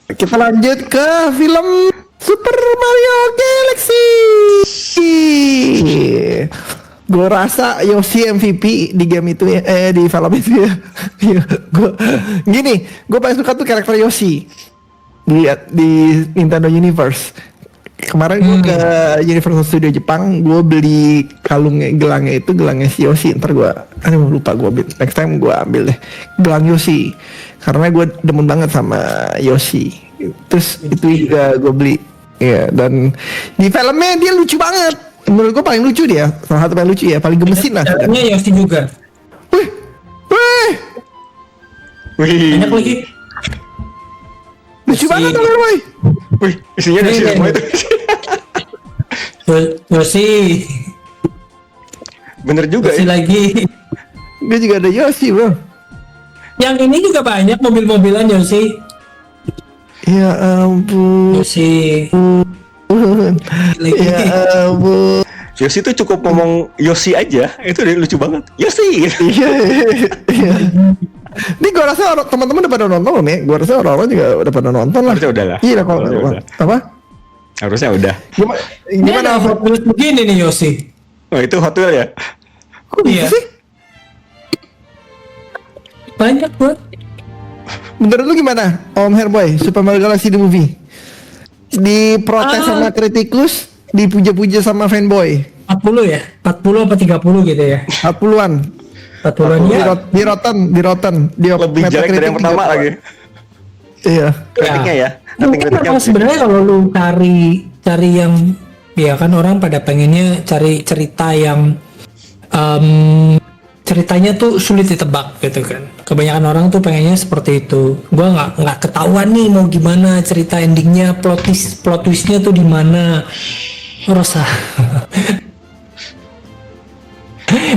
Kita lanjut ke film Super Mario Galaxy. Gue rasa Yoshi MVP di game itu ya, di film itu ya. Gue paling suka tuh karakter Yoshi di Nintendo Universe. Kemarin gue ke Universal Studio Jepang, gue beli gelangnya si Yoshi. Ntar gue, lupa gue ambil. Next time gue ambil deh gelang Yoshi, karena gue demen banget sama Yoshi. Terus itu juga gue beli. Ya, dan di filmnya dia lucu banget. Menurut gue paling lucu dia, salah satu paling lucu ya, paling gemesin lah. Caranya Yoshi juga. Wih. Banyak lagi. Lucu banget kan, boy. Wih, isinya Yoshi semua itu. Yoshi. Bener juga Yoshi ya. lagi. Dia juga ada Yoshi, bro. Yang ini juga banyak mobil-mobilan Yoshi. Ya ampun. Yoshi. Ya ampun. Yoshi tuh cukup ngomong Yoshi aja, itu udah lucu banget. Yoshi. Iya. Ini gue rasa teman-teman udah pada nonton loh nih. Gue rasa orang-orang juga udah pada nonton lah. Harusnya udah lah. Iya kalau Harusnya udah. apa? Harusnya udah. Gimana Hot Wheels begini nih Yoshi. Oh, itu Hot Wheels ya? Kok bisa Iya. sih? Banyak banget. Menurut lu gimana, Om Herboy, Super Mario Galaxy the movie? Diprotes sama kritikus, dipuja-puja sama fanboy. 40 ya? 40 apa 30 gitu ya? 40-an. 40-an ya. Di Rotten. Di Lebih jelek dari yang pertama 32. lagi. Iya. Kritiknya ya. Rating Mungkin kritiknya. memang sebenarnya kalau lu cari yang, ya kan orang pada pengennya cari cerita yang ceritanya tuh sulit ditebak gitu kan. Kebanyakan orang tuh pengennya seperti itu. Gua nggak ketahuan nih mau gimana cerita endingnya, plot twistnya tuh di mana. Rosa.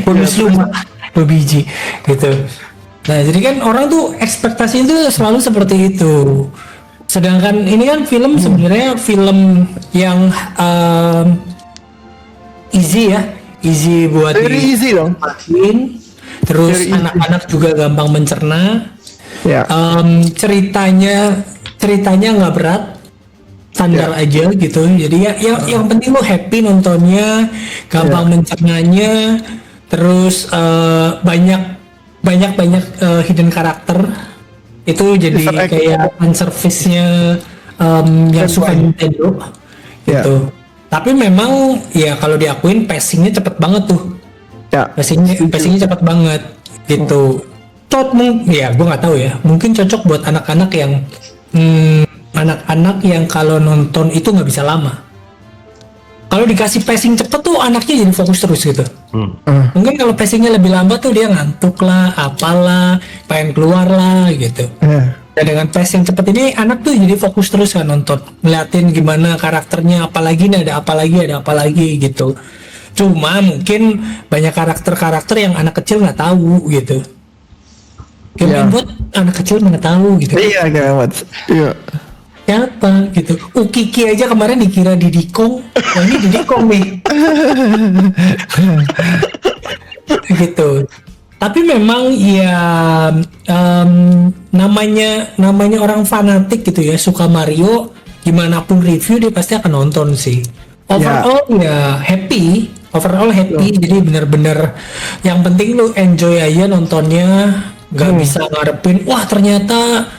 Bagus lu Mak. Biji gitu. Nah jadi kan orang tuh ekspektasinya tuh selalu seperti itu. Sedangkan ini kan film sebenarnya film yang easy ya, easy buat Very easy dong. dimatiin. Terus Very easy. anak-anak juga gampang mencerna. Ya. Ceritanya nggak berat, standar aja gitu. Jadi ya yang penting lo happy nontonnya, gampang mencernanya. Terus banyak hidden karakter itu jadi Easter egg. kayak fan service-nya yang suka Nintendo gitu. Tapi memang ya kalau diakuin pacing-nya cepet banget tuh. Ya. Pacing-nya cepet banget gitu. Ya gue nggak tahu ya. Mungkin cocok buat anak-anak yang kalau nonton itu nggak bisa lama. Kalau dikasih pacing cepet tuh anaknya jadi fokus terus gitu. Mungkin kalau pacingnya lebih lambat tuh dia ngantuk lah, apalah, pengen keluar lah gitu. Dan dengan pacing cepet ini anak tuh jadi fokus terus kan nonton, ngeliatin gimana karakternya, apalagi nih ada apa lagi gitu. Cuma mungkin banyak karakter yang anak kecil nggak tahu gitu. Game buat anak kecil nggak tahu gitu. Iya, gawat. Iya. Siapa gitu. Ukiki aja kemarin dikira Diddy Kong. Nah ini Diddy Kong nih. Gitu. Tapi memang ya namanya orang fanatik gitu ya, suka Mario, gimana pun review dia pasti akan nonton sih. Overall ya happy. Jadi bener-bener yang penting lu enjoy aja nontonnya. Gak bisa ngarepin wah ternyata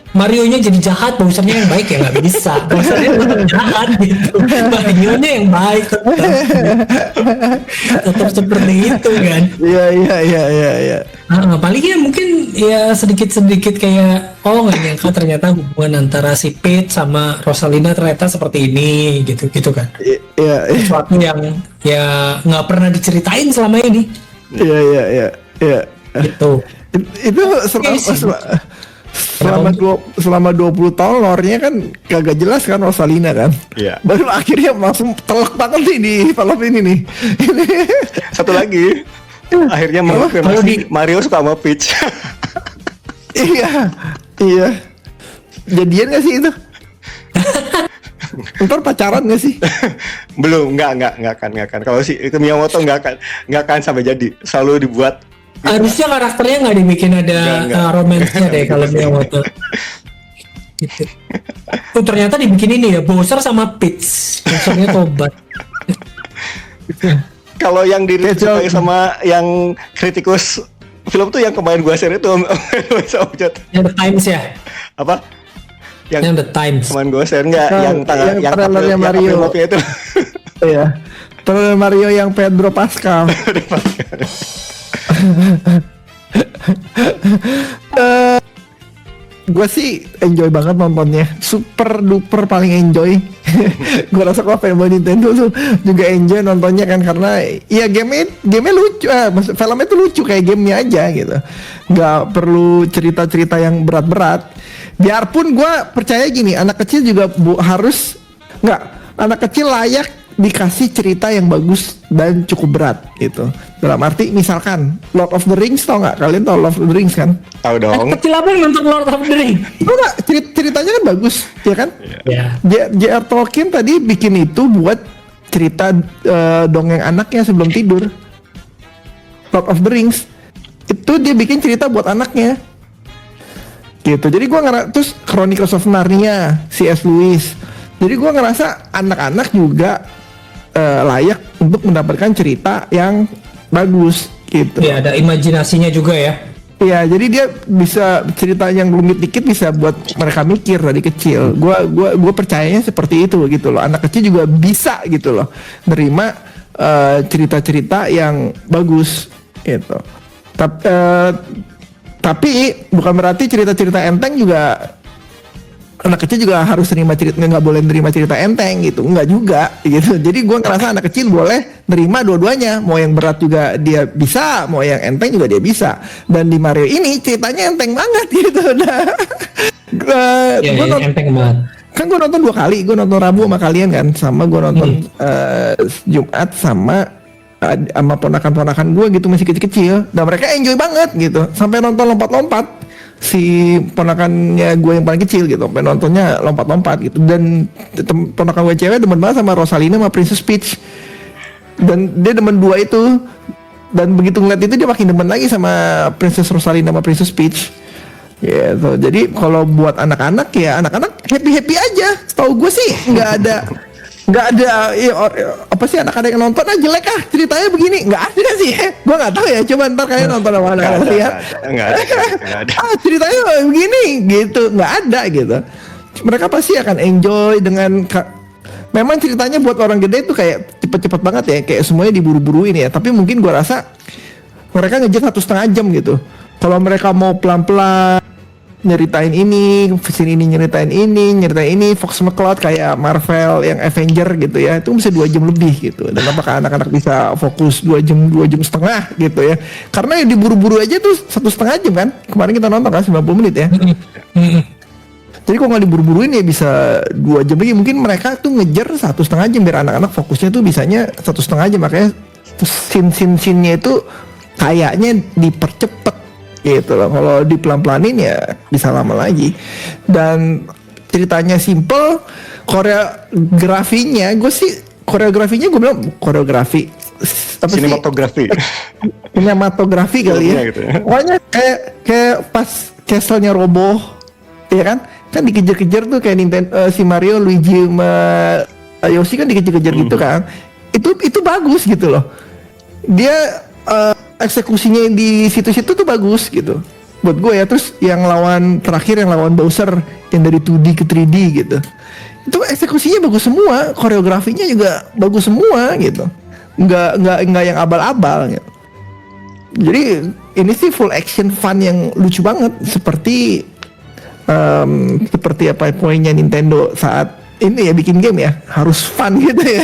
Mario-nya jadi jahat, bowsernya yang baik ya nggak bisa. Bowsernya tetap jahat gitu, Mario-nya yang baik tetap seperti itu kan. Iya. Nah, paling ya mungkin ya sedikit kayak nggak nyangka ternyata hubungan antara si Peach sama Rosalina ternyata seperti ini gitu kan. Iya. Sesuatu yang ya nggak pernah diceritain selama ini. Iya. Gitu. Itu selama 20 tahun lore-nya kan kagak jelas kan Rosalina kan. Iya. Baru akhirnya langsung telak banget nih di film ini nih. Satu lagi. Akhirnya mengonfirmasi Mario suka sama Peach. Iya. Jadian gak sih itu? Ntar pacaran gak sih? Belum, enggak akan. Kalau si Miyamoto enggak akan sampai jadi. Selalu dibuat Harusnya karakternya nggak dibikin ada Nggak. romance-nya deh kalau Miyamoto. gitu. Oh ternyata dibikin ini ya, Bowser sama Peach, Bowsernya tobat. Kalau yang disukai sama yang kritikus film tuh yang kemarin gua share itu sama Jat. Yang The Times ya? Apa? Yang The Times. Kemarin gua share nggak? Yang trailernya Mario itu. Iya. Trailer Mario yang Pedro Pascal. Gue sih enjoy banget nontonnya, super duper paling enjoy. Gue rasa kalau fanboy Nintendo tuh juga enjoy nontonnya kan, karena ya game lucu, filmnya tuh lucu kayak gamenya aja gitu, nggak perlu cerita-cerita yang berat-berat. Biarpun gue percaya gini, anak kecil juga harus nggak, anak kecil layak dikasih cerita yang bagus dan cukup berat gitu. Dalam arti misalkan Lord of the Rings, tau nggak? Kalian tau Lord of the Rings kan? Tahu dong. Kecil apa yang nonton Lord of the Rings? Enggak, ceritanya kan bagus, ya kan? Ya. J.R. Tolkien tadi bikin itu buat cerita dongeng anaknya sebelum tidur. Lord of the Rings itu dia bikin cerita buat anaknya. Gitu. Jadi gua terus Chronicles of Narnia, C.S. Lewis. Jadi gua ngerasa anak-anak juga layak untuk mendapatkan cerita yang bagus gitu. Ya ada imajinasinya juga ya. Iya, jadi dia bisa cerita yang rumit dikit bisa buat mereka mikir dari kecil. Gua percayanya seperti itu gitu loh. Anak kecil juga bisa gitu loh nerima cerita-cerita yang bagus gitu. Tapi bukan berarti cerita-cerita enteng juga anak kecil juga harus nerima cerita, nggak boleh nerima cerita enteng gitu, nggak juga gitu. Jadi gue ngerasa anak kecil boleh nerima dua-duanya, mau yang berat juga dia bisa, mau yang enteng juga dia bisa. Dan di Mario ini ceritanya enteng banget gitu. Nah, enteng banget. Kan gue nonton 2 kali, gue nonton Rabu sama kalian kan, sama gue nonton Jumat sama ponakan-ponakan gue gitu, masih kecil-kecil, dan mereka enjoy banget gitu, sampai nonton lompat-lompat. Si ponakannya gue yang paling kecil gitu, sampai nontonnya lompat-lompat gitu. Dan ponakan gue cewek demen banget sama Rosalina sama Princess Peach, dan dia demen 2 itu. Dan begitu ngeliat itu dia makin demen lagi sama Princess Rosalina sama Princess Peach gitu. Jadi kalau buat anak-anak ya anak-anak happy aja. Setahu gue sih nggak ada ya, apa sih anak-anak yang nonton jelek ceritanya begini, nggak ada sih. Gue nggak tahu ya, coba ntar kalian nonton sama anak-anak lihat. Nggak ada. Ceritanya begini gitu, nggak ada gitu. Mereka pasti akan enjoy dengan memang ceritanya buat orang gede itu kayak cepet-cepet banget ya, kayak semuanya diburu-buruin ya. Tapi mungkin gue rasa mereka ngejar 1,5 jam gitu. Kalau mereka mau pelan-pelan nyeritain ini, sini ini nyeritain ini, Fox McCloud kayak Marvel yang Avenger gitu ya, itu bisa 2 jam lebih gitu. Dan apakah anak-anak bisa fokus 2 jam setengah gitu ya? Karena yang diburu-buru aja tuh 1,5 jam kan. Kemarin kita nonton kan 90 menit ya. Jadi kalau nggak diburu-buruin ya bisa 2 jam lagi. Mungkin mereka tuh ngejar 1,5 jam biar anak-anak fokusnya tuh bisanya 1,5 jam, makanya scene-nya itu kayaknya dipercepet gitu loh. Kalau dipelan-pelanin ya bisa lama lagi. Dan ceritanya simple, koreografinya gue bilang koreografi apa sinematografi kali ya. Gitu ya. Pokoknya kayak pas castle-nya roboh, ya kan dikejar-kejar tuh kayak Nintendo, si Mario, Luigi sama Yoshi kan dikejar-kejar gitu kan. Itu bagus gitu loh. Dia eksekusinya di situ-situ tuh bagus gitu buat gue ya. Terus yang lawan Bowser yang dari 2D ke 3D gitu, itu eksekusinya bagus semua, koreografinya juga bagus semua gitu, nggak yang abal-abal gitu. Jadi ini sih full action fun yang lucu banget, seperti apa poinnya Nintendo saat ini ya bikin game ya, harus fun gitu ya.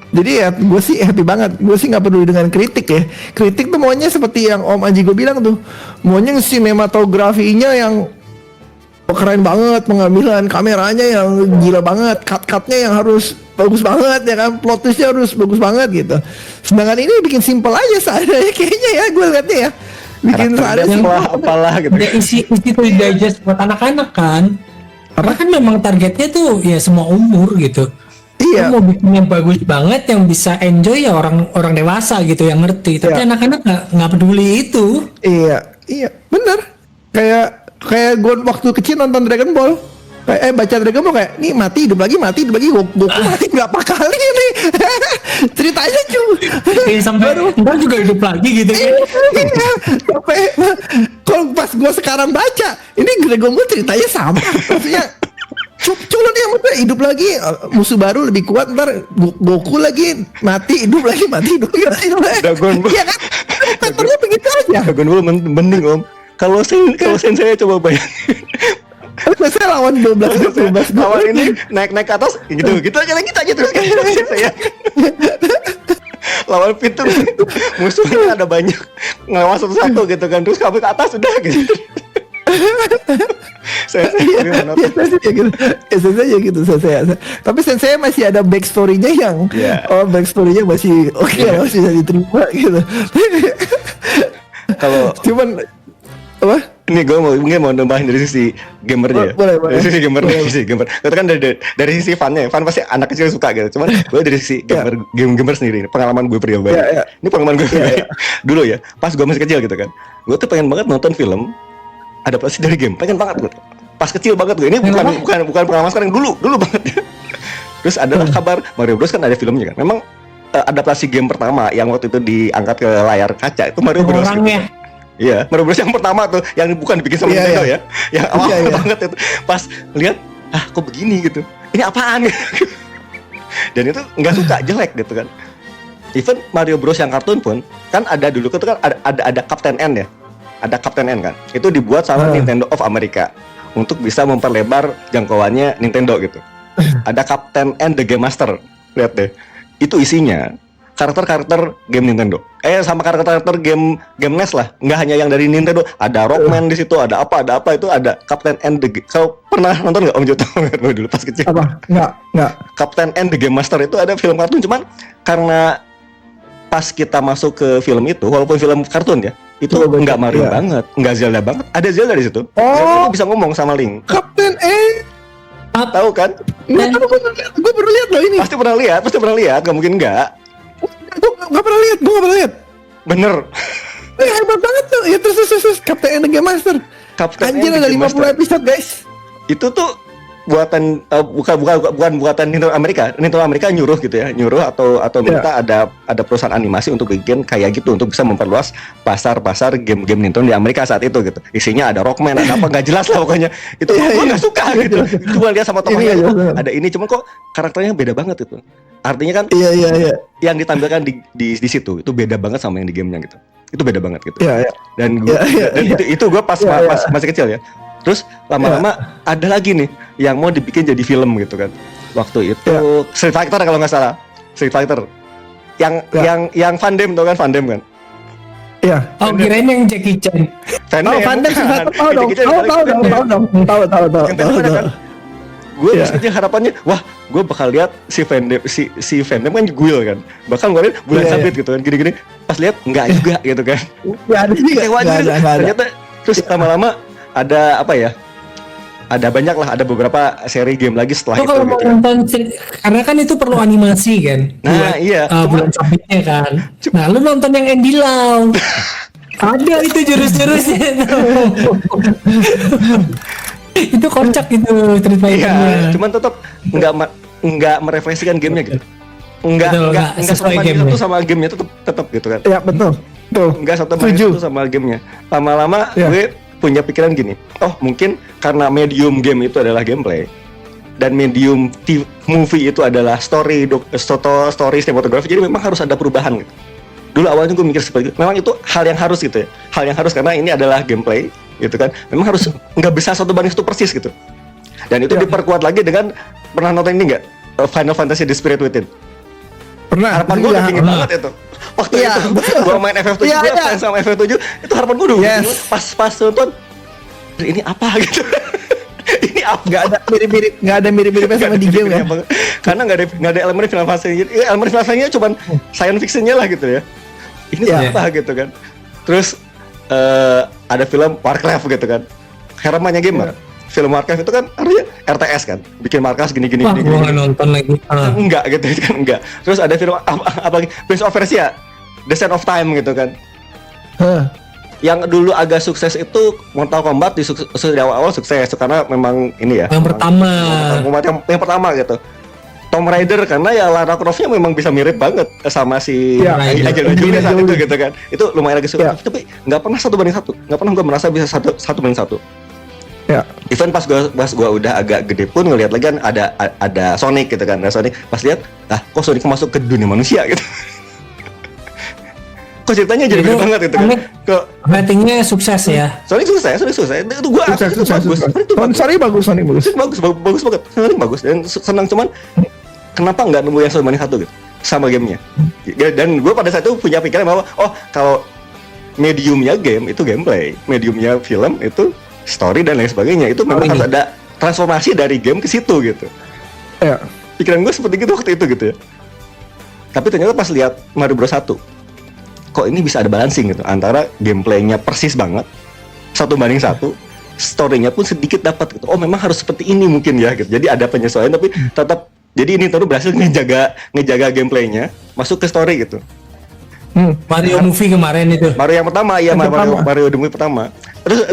Jadi ya gue sih happy banget. Gue sih nggak peduli dengan kritik ya. Kritik tuh maunya seperti yang Om Aji gue bilang tuh, maunya sinematografinya yang keren banget, pengambilan kameranya yang gila banget, cut-cutnya yang harus bagus banget ya kan, plot twistnya harus bagus banget gitu. Sedangkan ini bikin simple aja seadanya kayaknya ya, gue liatnya ya, bikin seadanya apalah gitu. Ada isi tuh digest buat anak-anak kan. Karena kan memang targetnya tuh ya semua umur gitu. Iya. Mau bikin yang bagus banget yang bisa enjoy ya orang dewasa gitu yang ngerti. Tapi anak-anak nggak peduli itu. Iya, bener. Kayak Kayak gue waktu kecil nonton Dragon Ball. Baca Dragon Ball kayak nih mati hidup lagi Goku mati berapa kali nih. Ceritanya cuma sampai ntar juga hidup lagi gitu kan. Iya, sampai kalau pas gue sekarang baca ini Dragon Ball ceritanya sama. Maksudnya culun yang udah hidup lagi, musuh baru lebih kuat, ntar Goku lagi mati hidup lagi. Dragon Ball. Iya kan? Patternnya begitu aja. Dragon Ball mending om. Kalau saya coba bayangin. Saya lawan 12 Lawan ini naik ke atas gitu aja terus kan saya. Lawan pintu musuhnya ada banyak ngawas satu-satu gitu kan, terus kabur ke atas udah gitu. saya gitu. Tapi saya masih ada backstory-nya yang backstory-nya masih oke, masih bisa diterima gitu. Kalau cuman apa? Ini gue mau nambahin dari sisi gamernya. Boleh. Dari sisi gamer. Itu kan dari sisi funnya. Fun pasti anak kecil suka gitu. Cuman gue dari sisi gamer sendiri. Pengalaman gue pribadi. Ini pengalaman gue pribadi. Dulu ya, pas gue masih kecil gitu kan. Gue tuh pengen banget nonton film adaptasi dari game. Pengen banget gitu. Pas kecil banget gue. Ini bukan pengalaman sekarang, dulu banget. Terus adalah kabar Mario Bros kan ada filmnya kan. Memang adaptasi game pertama yang waktu itu diangkat ke layar kaca itu Mario Bros. Iya, Mario Bros yang pertama tuh, yang bukan dibikin sama Nintendo ya, yang awal banget itu. Pas lihat, kok begini gitu, ini apaan? Dan itu nggak suka, jelek gitu kan. Even Mario Bros yang kartun pun, kan ada dulu itu kan ada Captain N ya, ada Captain N kan. Itu dibuat sama Nintendo of America untuk bisa memperlebar jangkauannya Nintendo gitu. Ada Captain N the Game Master, lihat deh, itu isinya karakter-karakter game Nintendo. Sama karakter-karakter game NES lah. Nggak hanya yang dari Nintendo. Ada Rockman di situ, ada apa itu ada Captain N the Game. Kau pernah nonton nggak Om Jota dulu pas kecil? Apa? Nggak. Captain N the Game Master itu ada film kartun, cuman karena pas kita masuk ke film itu, walaupun film kartun ya, itu nggak Mario banget, nggak Zelda banget. Ada Zelda di situ. Zelda bisa ngomong sama Link. Captain N. Tahu kan? Gue baru lihat loh ini. Pasti pernah lihat, nggak mungkin nggak. Gue gak pernah lihat. Bener. Hebat banget tuh. Ya terus Captain N the Game Master. Anjir ada 50 episode guys. Itu tuh buatan bukan buatan Nintendo Amerika. Nintendo Amerika nyuruh gitu ya, atau minta ada perusahaan animasi untuk bikin kayak gitu untuk bisa memperluas pasar game Nintendo di Amerika saat itu gitu. Isinya ada Rockman, ada apa nggak jelas lah pokoknya. Itu gue nggak suka gitu. Cuma lihat sama tokohnya ada ini, cuman kok karakternya beda banget itu. Artinya kan yang ditampilkan di situ itu beda banget sama yang di gamenya gitu. Itu beda banget gitu. Dan itu gue pas masih kecil ya. Terus lama-lama ada lagi nih yang mau dibikin jadi film gitu kan. Waktu itu Street Fighter kalau nggak salah. Street Fighter. Yang Van Damme tau kan, Van Damme kan? Iya. Oh, kirain yang Jackie Chan. Van Damme tahu dong. Gue biasanya harapannya, wah, gue bakal lihat si Van Damme kan guil kan. Bahkan gue lihat bulan sabit gitu kan, gini-gini. Pas lihat enggak juga gitu kan. Enggak ada juga. Ternyata terus lama-lama ada apa ya? Ada banyak lah, ada beberapa seri game lagi setelah itu kalau gitu. Nonton, karena kan itu perlu animasi kan. Nah, iya. Bulan sabitnya kan. Nah, lu nonton yang Andy Lau. Ada itu jurus-jurusnya. Itu kocak gitu ceritanya. Iya, cuman tetap enggak merefleksikan gamenya gitu. Enggak sesuai game itu sama gamenya tetap gitu kan. Iya, betul. Enggak satu itu sama gamenya. Lama-lama gue punya pikiran gini. Oh, mungkin karena medium game itu adalah gameplay dan medium movie itu adalah story sinematografi. Jadi memang harus ada perubahan gitu. Dulu awalnya gue mikir seperti itu. Memang itu hal yang harus gitu ya. Hal yang harus karena ini adalah gameplay gitu kan. Memang harus nggak bisa 1:1 persis gitu. Dan itu diperkuat lagi dengan, pernah nonton ini nggak? Final Fantasy The Spirit Within. Pernah. Harapan gue udah tinggi banget itu. Waktu itu gue main FF7, gue fans sama FF7, itu harapan gue dulu. Pas nonton, ini apa gitu. Ini apa? Nggak ada mirip-miripnya sama di game ya. Karena nggak ada elemen Final Fantasy. Elemen Final Fantasy cuman science fictionnya lah gitu ya. Ini apa gitu kan. Terus ada film Warcraft gitu kan. Harapannya gamer. Film Warcraft itu kan artinya RTS kan, bikin markas gini. Wah, gua nggak nonton lagi. Enggak gitu kan, enggak. Terus ada film apa lagi? Prince of Persia, The Sands of Time gitu kan. yang dulu agak sukses itu Mortal Kombat di awal-awal sukses karena memang ini ya. Yang pertama. Yang pertama gitu. Tomb Raider karena ya Lara Croft-nya memang bisa mirip banget sama si Angelina Jolie itu gitu kan. Itu lumayan agak sulit, tapi nggak pernah 1 banding 1. Nggak pernah gue merasa bisa satu banding 1. Ya. Even pas gua udah agak gede pun ngelihat lagi kan ada Sonic gitu kan. Ada Sonic pas lihat, kok Sonic masuk ke dunia manusia gitu. Kok ceritanya jadi beda banget gitu kan. Kok ratingnya sukses ya. Sonic sukses. Itu gua bagus. Sonic bagus. Bagus banget. Sonic bagus dan senang, cuman kenapa nggak nemu yang 1 banding 1 gitu sama gamenya. Dan gue pada saat itu punya pikiran bahwa kalau mediumnya game itu gameplay, mediumnya film itu story dan lain sebagainya, itu memang harus ada transformasi dari game ke situ gitu. Ya. Pikiran gue seperti itu waktu itu gitu ya. Tapi ternyata pas lihat Mario Bros 1, kok ini bisa ada balancing gitu antara gameplaynya persis banget 1 banding 1, storynya pun sedikit dapat gitu. Oh memang harus seperti ini mungkin ya gitu. Jadi ada penyesuaian tapi tetap. Jadi ini terus berhasil ngejaga gameplaynya masuk ke story gitu. Mario movie kemarin itu. Mario yang pertama, iya Mario the movie pertama. Terus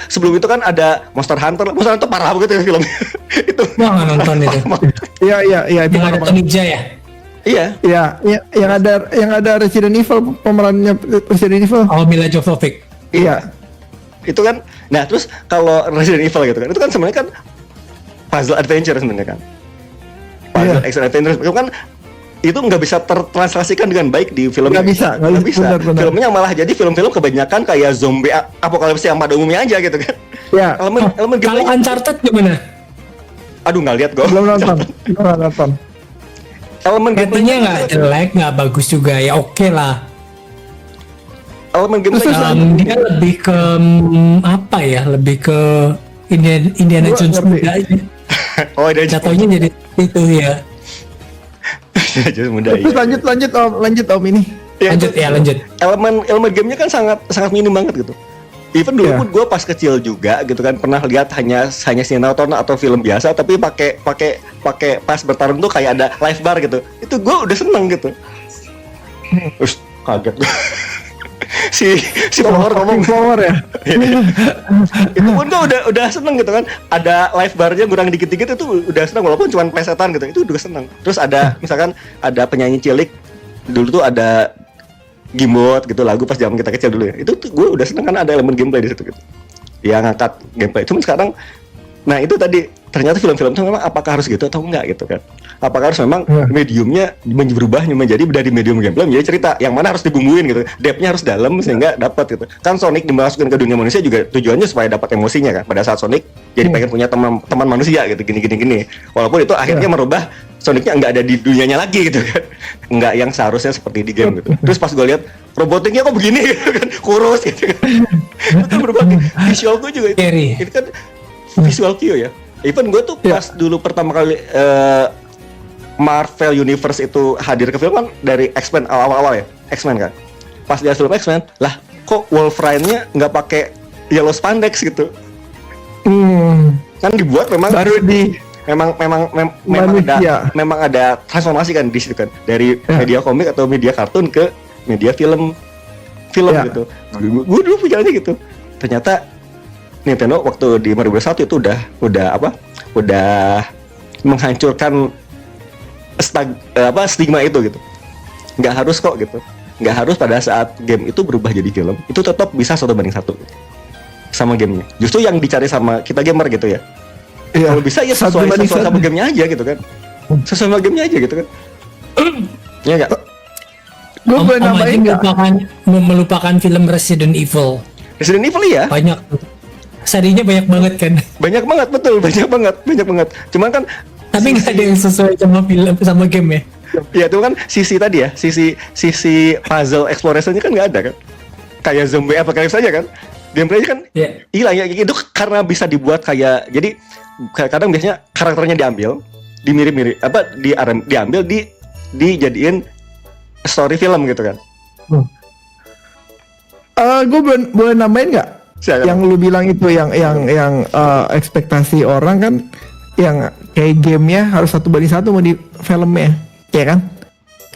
sebelum itu kan ada Monster Hunter parah banget ya filmnya. Itu. Nggak nonton itu. Iya itu. Yang ada Ninja ya. Iya, yang ada Resident Evil, pemerannya Resident Evil. Oh, Mila Jovovich. Iya. Itu kan. Nah, terus kalau Resident Evil gitu kan, itu kan sebenarnya kan puzzle adventure sebenarnya kan. Puzzle action adventure itu kan itu nggak bisa tertranslasikan dengan baik di film. Nggak bisa. Benar. Filmnya malah jadi film-film kebanyakan kayak zombie apokalipsis yang pada umumnya aja gitu kan. Ya. Elemen kalau Uncharted gimana? Aduh nggak lihat gue. Belum nonton. Elemen gameplaynya nggak jelek, nggak bagus juga ya, oke lah. Elemen gameplay dia lebih ke apa ya? Lebih ke Indiana Jones muda aja. Oh, jatuhnya jadi itu ya. Muda, terus lanjut om ini. Lanjut. Elemen gamenya kan sangat minim banget gitu. Even dulu pun gue pas kecil juga gitu kan pernah lihat hanya sinetron atau film biasa tapi pakai pas bertarung tuh kayak ada live bar gitu. Itu gue udah seneng gitu. Terus kaget gue. si Flower ngomong ya. Itu pun gue udah seneng gitu kan. Ada live barnya kurang dikit-dikit itu udah seneng walaupun cuma pesetan gitu. Itu udah seneng. Terus ada misalkan ada penyanyi cilik dulu tuh ada Gimbot gitu lagu pas zaman kita kecil dulu ya. Itu tuh gue udah seneng kan ada elemen gameplay di situ gitu. Ya ngangkat gameplay. Cuman sekarang nah itu tadi ternyata film-film itu memang apakah harus gitu atau enggak gitu kan. Apakah harus memang mediumnya berubah menjadi dari medium gameplay menjadi cerita yang mana harus dibumbuin gitu. Depth-nya harus dalam sehingga dapat gitu. Kan Sonic dimasukkan ke dunia manusia juga tujuannya supaya dapat emosinya kan. Pada saat Sonic jadi pengen punya teman manusia gitu gini. Walaupun itu akhirnya merubah Sonicnya nggak ada di dunianya lagi gitu kan. Nggak yang seharusnya seperti di game gitu. Terus pas gue lihat robotiknya kok begini gitu kan. Kurus gitu kan. Itu berubah visual gue juga itu kan visual Q ya. Even gue tuh pas dulu pertama kali Marvel Universe itu hadir ke film kan dari X-Men awal-awal ya, X-Men kan. Pas dia film X-Men, lah kok Wolverine-nya nggak pakai yellow spandex gitu. Kan dibuat memang baru di memang ada transformasi kan di situ kan dari media komik atau media kartun ke media film gitu. Gue dulu pikirannya gitu. Ternyata Nintendo waktu di Mario Bros 1 itu udah menghancurkan stigma itu gitu. Nggak harus kok gitu. Nggak harus pada saat game itu berubah jadi film itu tetap bisa 1 banding 1 gitu. Sama gamenya. Justru yang dicari sama kita gamer gitu ya. Kalau bisa ya sesuai sama gamenya aja gitu kan. Sesuai sama gamenya aja gitu kan. Iya nggak? Gue boleh nambahin melupakan film Resident Evil ya? Banyak. Serinya banyak banget kan? Banyak banget, betul. Banyak banget. Cuman kan tapi nggak ada yang sesuai sama film sama game ya? Ya itu kan sisi tadi ya, sisi puzzle exploration-nya kan nggak ada kan? Kayak zombie apocalypse aja kan? Gameplaynya kan hilang ya. Itu karena bisa dibuat kayak jadi kadang biasanya karakternya diambil, dimirip-mirip diambil dijadiin story film gitu kan? Gue boleh nambahin nggak? Yang lu bilang itu yang ekspektasi orang kan yang kayak gamenya harus 1 banding 1 mau di filmnya, ya kan?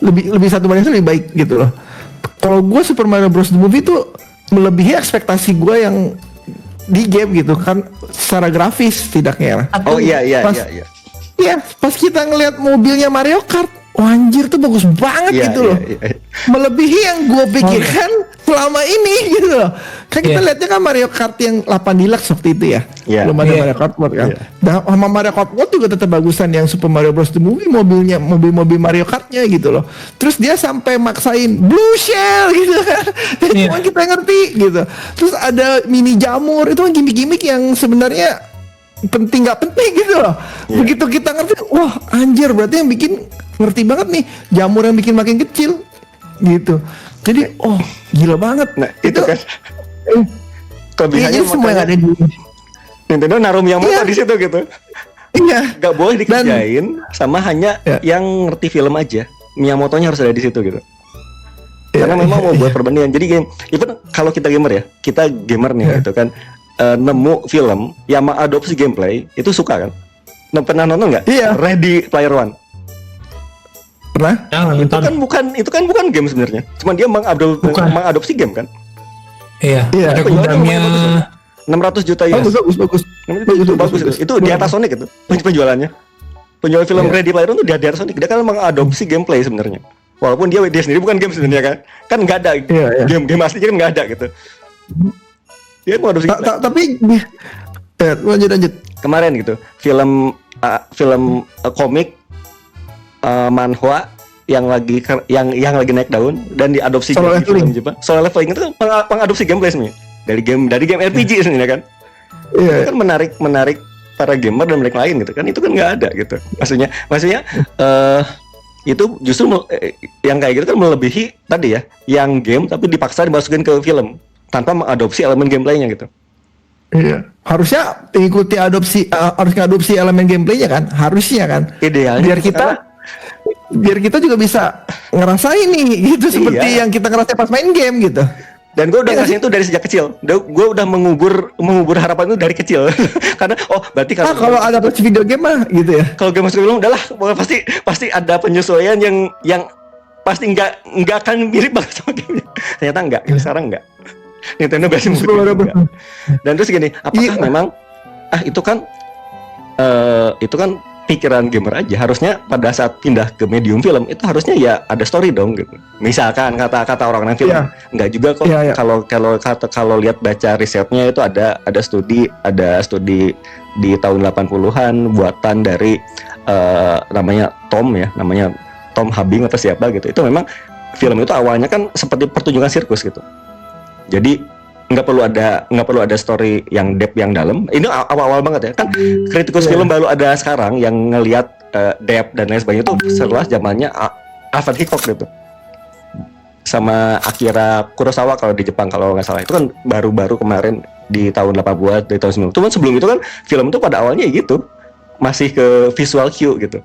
Lebih 1 banding 1 lebih baik gitu loh. Kalau gue Super Mario Bros. The Movie tuh melebihi ekspektasi gue yang di game gitu kan, secara grafis tidaknya. Oh iya. Iya, pas kita ngelihat mobilnya Mario Kart, wah anjir tuh bagus banget gitu loh. Melebihi yang gue pikirkan selama ini gitu loh. Kan kita lihatnya kan Mario Kart yang 8 Deluxe waktu itu ya. Belum ada Mario Kart World kan. Nah, sama Mario Kart World juga tetap bagusan yang Super Mario Bros. The Movie, mobil Mario Kartnya gitu loh. Terus dia sampai maksain Blue Shell gitu kan. Cuma kita ngerti gitu. Terus ada mini jamur, itu kan gimmick-gimmick yang sebenarnya penting nggak penting gitu loh. Begitu kita ngerti, wah anjir berarti yang bikin ngerti banget nih, jamur yang bikin makin kecil gitu. Jadi gila banget. Nah itu kan kelebihannya semua yang ada di Nintendo naruh Miyamoto di situ gitu. Iya. Gak boleh dikerjain sama hanya yang ngerti film aja. Miyamotonya harus ada di situ gitu. Karena memang mau buat perbandingan. Jadi game, even kalau kita gamer ya, kita gamer nih gitu kan. Nemu film yang mengadopsi gameplay itu suka kan? Pernah nonton nggak? Iya. Ready Player One. Pernah? Itu kan bukan game sebenarnya. Cuma dia mengadopsi game kan? Iya. Ada gudangnya 600 juta ya. Bagus. Bagus. Itu di atas Sonic itu penjualannya. Penjual film Ready Player One itu di atas Sonic. Dia kan mengadopsi gameplay sebenarnya. Walaupun dia sendiri bukan game sebenarnya kan? Kan nggak ada game aslinya kan nggak ada gitu. Dia mau adopsi. Tapi lanjut. Kemarin gitu, film komik manhwa yang lagi naik daun dan diadopsi Solo jadi film Jepang. Solo Leveling itu kan pengadopsi gameplay sebenarnya. Dari game RPG sebenarnya kan. Itu kan menarik para gamer dan mereka lain gitu kan. Itu kan nggak ada gitu. Maksudnya itu justru yang kayak gitu kan melebihi tadi ya, yang game tapi dipaksa dimasukin ke film tanpa mengadopsi elemen gameplaynya gitu. Iya, harusnya ikuti harus ngadopsi elemen gameplaynya kan, harusnya kan. Idealnya biar kita juga bisa ngerasain nih gitu, seperti yang kita ngerasain pas main game gitu. Dan gue udah ngerasain itu dari sejak kecil. Gue udah mengubur harapan itu dari kecil. Karena berarti kalau ada video game mah gitu ya. Kalau game masuk film udahlah pasti ada penyesuaian yang pasti nggak akan mirip banget sama gamenya. Ternyata enggak, sekarang enggak. Nintendo berhasil mengubah. Dan terus gini, apakah memang itu kan pikiran gamer aja. Harusnya pada saat pindah ke medium film itu harusnya ya ada story dong gitu. Misalkan kata orang film, enggak juga kok. Kalau lihat baca risetnya itu ada studi di tahun 80-an buatan dari namanya Tom Habing atau siapa gitu. Itu memang film itu awalnya kan seperti pertunjukan sirkus gitu. Jadi nggak perlu ada story yang depth yang dalam. Ini awal-awal banget ya kan. Kritikus film baru ada sekarang yang ngelihat depth dan lain sebagainya itu setelah zamannya Alfred Hitchcock gitu. Sama Akira Kurosawa kalau di Jepang kalau nggak salah. Itu kan baru-baru kemarin di tahun 80-an, di tahun 90. Cuman sebelum itu kan film itu pada awalnya gitu. Masih ke visual cue gitu.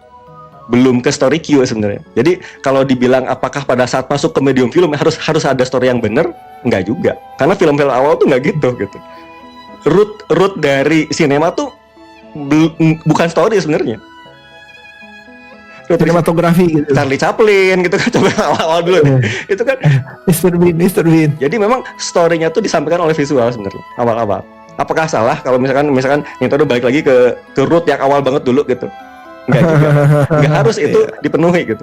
Belum ke story cue sebenarnya. Jadi kalau dibilang apakah pada saat masuk ke medium film harus ada story yang benar, enggak juga. Karena film-film awal tuh enggak gitu. Root dari sinema tuh bukan story sebenarnya. Sinematografi gitu. Charlie Chaplin gitu kan, coba awal dulu nih. Itu kan Mr. Bean. Jadi memang story-nya tuh disampaikan oleh visual sebenarnya awal-awal. Apakah salah kalau misalkan Nintendo balik lagi ke root yang awal banget dulu gitu? Enggak juga. Enggak harus itu dipenuhi gitu.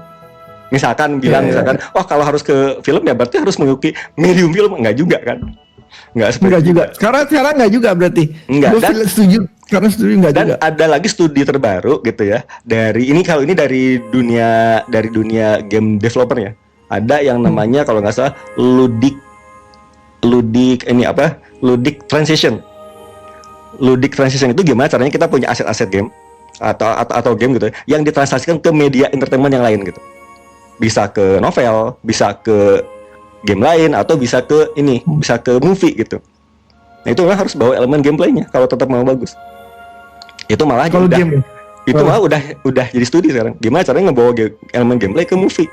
Misalkan wah kalau harus ke film ya berarti harus mengikuti medium film, enggak juga kan? Enggak juga. Sekarang enggak juga berarti. Enggak. Gue setuju. Karena setuju enggak juga. Dan ada lagi studi terbaru gitu ya. Dari dunia game developer ya. Ada yang namanya kalau nggak salah ludic transition. Ludic transition itu gimana caranya kita punya aset-aset game atau game gitu ya, yang ditranslasikan ke media entertainment yang lain gitu. Bisa ke novel, bisa ke game lain atau bisa ke movie gitu. Nah, itu harus bawa elemen gameplaynya kalau tetap mau bagus. Itu malah kalau game itu malah udah jadi studi sekarang. Gimana caranya ngebawa elemen gameplay ke movie?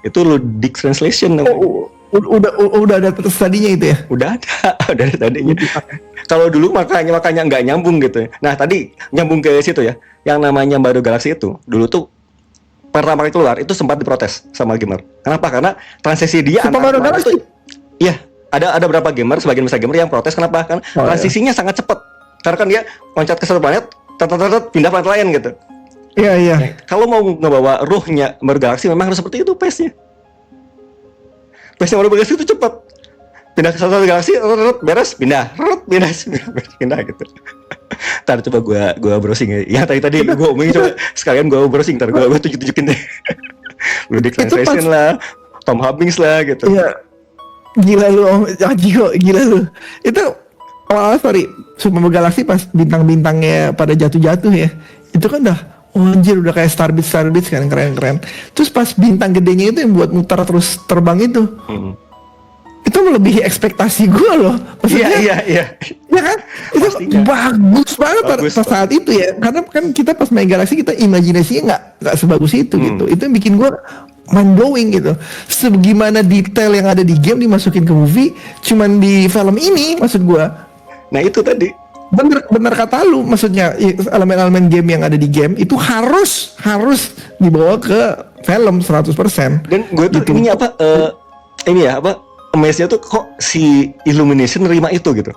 Itu ludic translation namanya. Udah ada tadinya itu ya? Udah ada tadinya. Kalau dulu makanya nggak nyambung gitu. Nah tadi nyambung ke situ ya. Yang namanya Mario Galaxy itu dulu tuh pertama kali keluar itu sempat diprotes sama gamer. Kenapa? Karena transisi dia Super Mario Galaxy. Iya, ada beberapa gamer, sebagian besar gamer yang protes kenapa kan transisinya sangat cepat. Karena kan dia loncat ke satu planet, pindah planet lain gitu. Iya. Kalau mau ngebawa ruhnya bergalaksi memang harus seperti itu pace-nya. Pace-nya bergalaksi itu cepat. Pindah ke satu galaksi, beres, pindah gitu. Ntar coba gua browsing ya. Tadi gua omongin coba sekalian gua browsing, ntar gua tunjukin deh. Ludic Translation lah, Tom Hawkins lah gitu. Iya. Gila lu, gila lu. Itu sorry, Super Galaxy pas bintang-bintangnya pada jatuh-jatuh ya. Itu kan anjir udah kayak Starbits kan, keren. Terus pas bintang gedenya itu yang buat muter terus terbang itu. Itu melebihi ekspektasi gue loh. Maksudnya, iya. Ya kan? Itu bagus banget pada saat itu ya. Karena kan kita pas main Galaxy kita imajinasinya nggak sebagus itu gitu. Itu yang bikin gue mind blowing gitu. Sebagaimana detail yang ada di game dimasukin ke movie, cuman di film ini maksud gue. Nah itu tadi. Bener kata lu, maksudnya elemen-elemen game yang ada di game itu harus dibawa ke film 100%. Dan gue tuh gitu. ininya amaze-nya tuh kok si Illumination nerima itu gitu.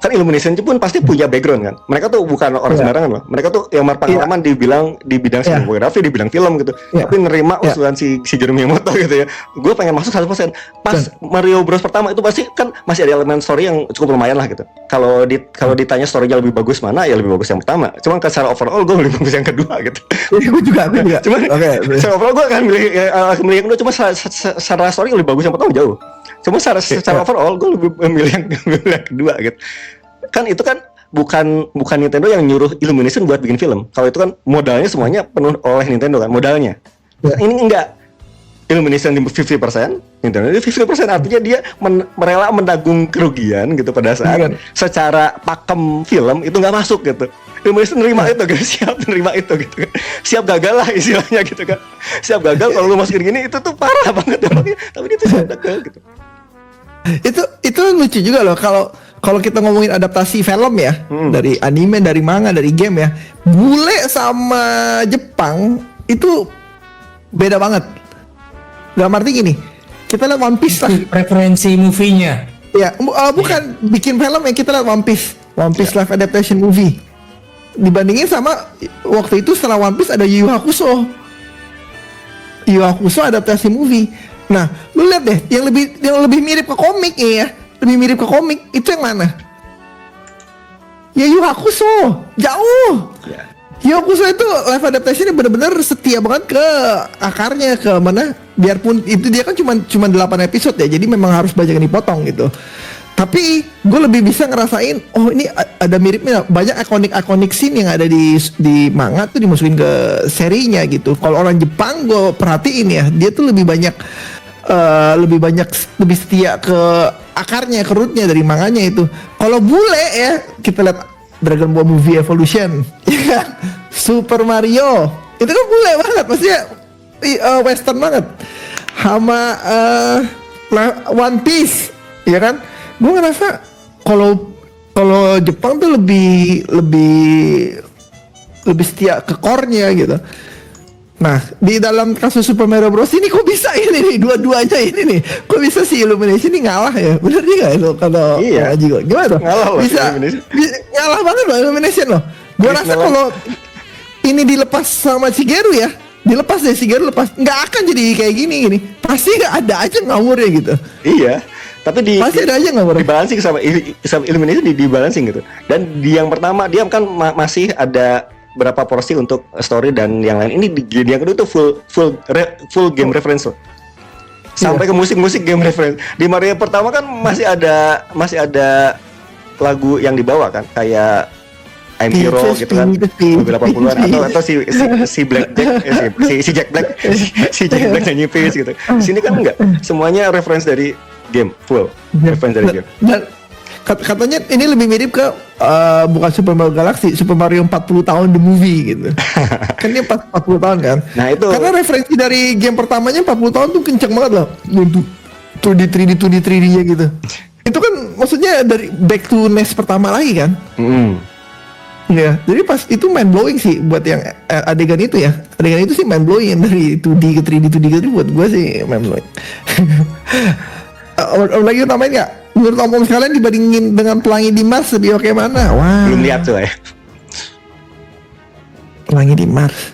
Kan Illumination pun pasti punya background kan. Mereka tuh bukan orang sembarangan loh. Mereka tuh yang berpengalaman dibilang di bidang sinematografi, di bidang film gitu. Tapi nerima usulan si Shigeru Miyamoto gitu ya. Gue pengen masuk 100%. Pas Mario Bros pertama itu pasti kan masih ada elemen story yang cukup lumayan lah gitu. Kalau ditanya story-nya lebih bagus mana, ya lebih bagus yang pertama. Cuman secara overall gue lebih bagus yang kedua gitu. Gue juga. Cuman secara overall gue akan milih yang kedua. Cuma secara story lebih bagus yang pertama jauh. Cuma secara overall gue lebih memilih yang kedua gitu. Kan itu kan bukan Nintendo yang nyuruh Illumination buat bikin film. Kalau itu kan modalnya semuanya penuh oleh Nintendo kan modalnya. Ini enggak. Illumination 50%, Nintendo 50%, artinya dia merela menanggung kerugian gitu pada saat secara pakem film itu nggak masuk gitu. Illumination nerima itu kan, siap nerima itu gitu kan. Siap gagal lah istilahnya gitu kan. Siap gagal kalau lu masukin gini itu tuh parah banget tapi dia tuh siap gagal gitu. Itu lucu juga loh kalau kita ngomongin adaptasi film ya, dari anime, dari manga, dari game ya, bule sama Jepang itu beda banget. Gak arti gini, kita lihat One Piece lah. Preferensi movie-nya. Ya, bukan bikin film yang kita lihat One Piece live adaptation movie. Dibandingin sama waktu itu setelah One Piece ada Yu Yu Hakusho. Yu Yu Hakusho adaptasi movie. Nah, lu lihat deh, yang lebih mirip ke komik ya. Lebih mirip ke komik itu yang mana? Ya Yu Yu Hakusho, jauh. Yu Yu Hakusho itu live adaptation ini benar-benar setia banget ke akarnya, ke mana? Biarpun itu dia kan cuma 8 episode ya, jadi memang harus banyak yang dipotong gitu. Tapi gue lebih bisa ngerasain, oh ini ada miripnya, banyak ikonik scene yang ada di manga tuh dimasukin ke serinya gitu. Kalau orang Jepang gue perhatiin ya, dia tuh lebih setia ke akarnya, ke rootnya dari manganya itu. Kalau bule ya, kita lihat Dragon Ball Movie Evolution, ya kan? Super Mario, itu kan bule banget, maksudnya western banget. Sama One Piece, ya kan? Gue ngerasa kalau Jepang tuh lebih setia ke core-nya gitu. Nah, di dalam kasus Super Mario Bros ini kok bisa ini nih, dua-duanya ini nih. Kok bisa si Illumination ini ngalah ya? Bener juga ya lo kalau Jigo. Gimana tuh? Ngalah loh, bisa ngalah banget loh Illumination loh. Gue rasa kalau ini dilepas sama Shigeru ya, dilepas deh Shigeru lepas, nggak akan jadi kayak gini. Pasti ada aja ngawurnya gitu. Iya. Tapi pasti ada aja nggak dibalancing sama Illumination dibalancing gitu. Dan di yang pertama dia kan masih ada berapa porsi untuk story dan yang lain. Ini di yang kedua itu full game reference loh. Sampai ke musik game reference. Di Mario pertama kan masih ada lagu yang dibawa kan, kayak I'm Hero gitu kan, beberapa puluhan atau si Black Jack, si Jack Black nyanyi Peace gitu. Sini kan enggak, semuanya reference dari game, full reference dari game. Dan katanya ini lebih mirip ke bukan Super Mario Galaxy, Super Mario 40 tahun the movie gitu. Kan dia 40 tahun kan. Nah itu karena referensi dari game pertamanya 40 tahun tuh kenceng banget loh. 2D3D-nya gitu. Itu kan maksudnya dari back to NES pertama lagi kan. Ya, jadi pas itu mind blowing sih buat yang adegan itu ya. Adegan itu sih mind blowing dari 2D ke 3D buat gue sih mind blowing. lagi tambahin nggak? Menurut Om sekalian dibandingin dengan Pelangi di Mars lebih oke mana? Wah. Belum lihat tuh ya. Pelangi di Mars.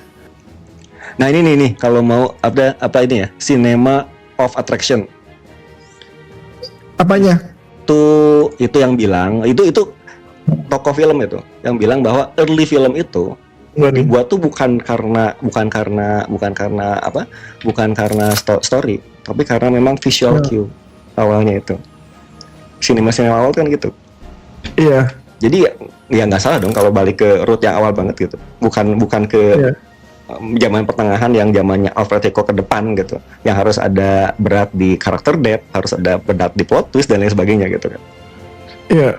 Nah ini nih kalau mau apa ini ya, Cinema of Attraction. Apanya? Itu yang bilang itu tokoh film itu yang bilang bahwa early film itu dibuat tuh bukan karena story, tapi karena memang visual cue awalnya itu. Sinema awal kan gitu. Iya. Jadi ya nggak salah dong kalau balik ke root yang awal banget gitu. Bukan ke zaman pertengahan yang zamannya Alfred Hitchcock ke depan gitu. Yang harus ada berat di karakter depth, harus ada berat di plot twist dan lain sebagainya gitu kan. Iya.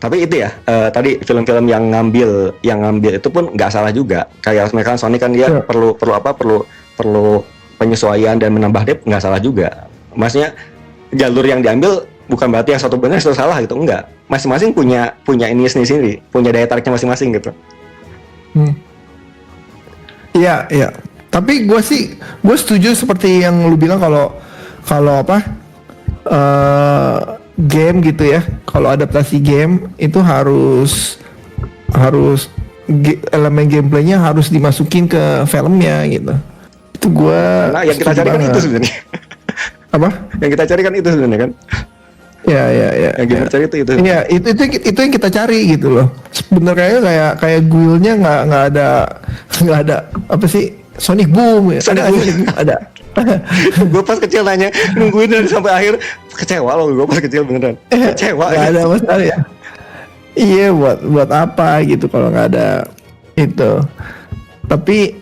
Tapi itu ya, tadi film-film yang ngambil itu pun nggak salah juga. Kayak misalkan Sonic kan dia perlu penyesuaian dan menambah depth, nggak salah juga. Maksudnya jalur yang diambil bukan berarti yang satu benar satu salah gitu, enggak. Masing-masing punya ini sendiri, punya daya tariknya masing-masing gitu. Iya, iya. Tapi gue setuju seperti yang lu bilang kalau game gitu ya. Kalau adaptasi game itu harus elemen gameplaynya harus dimasukin ke filmnya gitu. Itu gue. Nah, yang kita cari kan itu sebenarnya. Apa? Yang kita cari kan itu sebenarnya kan? Ya. Yang kita cari itu. Iya, itu yang kita cari gitu loh. Sebenarnya kayak guilnya nggak ada apa sih? Sonic Boom ya. Ada. Gue pas kecil nanya nungguin dan sampai akhir kecewa loh, gue pas kecil beneran kecewa. Nggak ada masalah ya. Iya, buat apa gitu kalau nggak ada itu. Tapi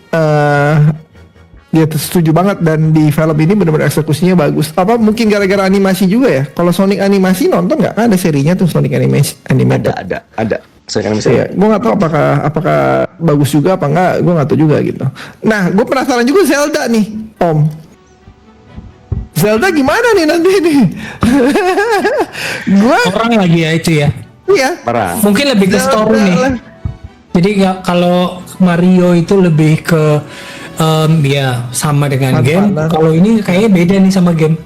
dia setuju banget, dan di film ini benar-benar eksekusinya bagus. Apa mungkin gara-gara animasi juga ya? Kalau Sonic animasi nonton nggak? Kan ada serinya tuh Sonic animation. Ada. Sonic animation. Iya, gue nggak tahu apakah bagus juga apa nggak. Gue nggak tahu juga gitu. Nah, gue penasaran juga Zelda nih, Om. Zelda gimana nih nanti nih? Orang lagi ya itu ya. Iya. Parah. Mungkin lebih ke story nih. Jadi ya kalau Mario itu lebih ke ya sama dengan game. Kalau ini kayaknya beda nih sama game.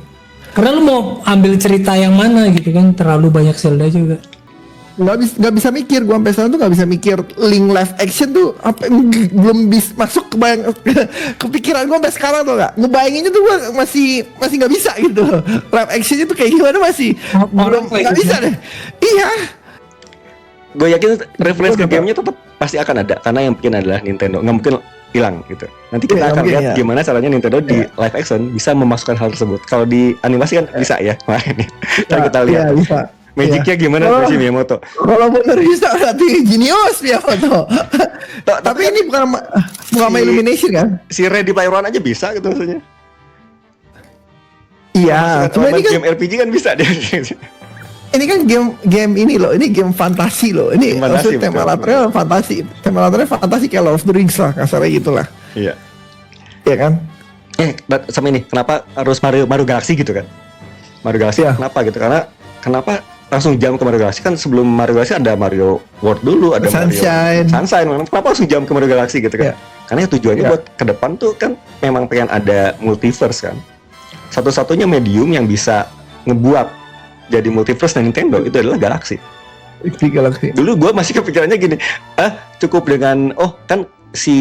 Karena lu mau ambil cerita yang mana gitu kan, terlalu banyak Zelda juga. Nggak bisa mikir, gua sampai sekarang tuh nggak bisa mikir link live action tuh apa, belum bisa masuk kepikiran gua sampai sekarang tuh nggak ngebayanginnya tuh gua masih nggak bisa gitu. Live actionnya tuh kayak gimana masih belum nggak bisa deh. Iya. Gue yakin referensi ke gamenya tetap pasti akan ada karena yang bikin adalah Nintendo, nggak mungkin hilang gitu. Nanti kita akan lihat gimana caranya Nintendo di live action bisa memasukkan hal tersebut. Kalau di animasi kan bisa ya, makanya kita lihat. Bisa. Magicnya gimana versi Miyamoto? Kalau bener bisa berarti jenius Miyamoto. Tapi ini bukan sama Illumination kan? Si Ready Player One aja bisa gitu maksudnya. Iya, cuma ini kan game RPG kan bisa deh. Ini kan game ini loh, ini game fantasi loh. Ini maksud tema latarnya fantasi. Tema latarnya fantasi kayak Lord of the Rings lah, kasarnya gitulah. Iya. Iya kan? Sama ini, kenapa harus Mario Galaxy gitu kan? Mario Galaxy kenapa gitu? Karena kenapa langsung jam ke Mario Galaxy? Kan sebelum Mario Galaxy ada Mario World dulu, ada Sunshine. Kenapa langsung jam ke Mario Galaxy gitu kan? Karena tujuannya buat ke depan tuh kan memang pengen ada multiverse kan. Satu-satunya medium yang bisa ngebuat jadi multiverse dan Nintendo itu adalah Galaxy. Dulu gue masih kepikirannya gini, cukup dengan kan si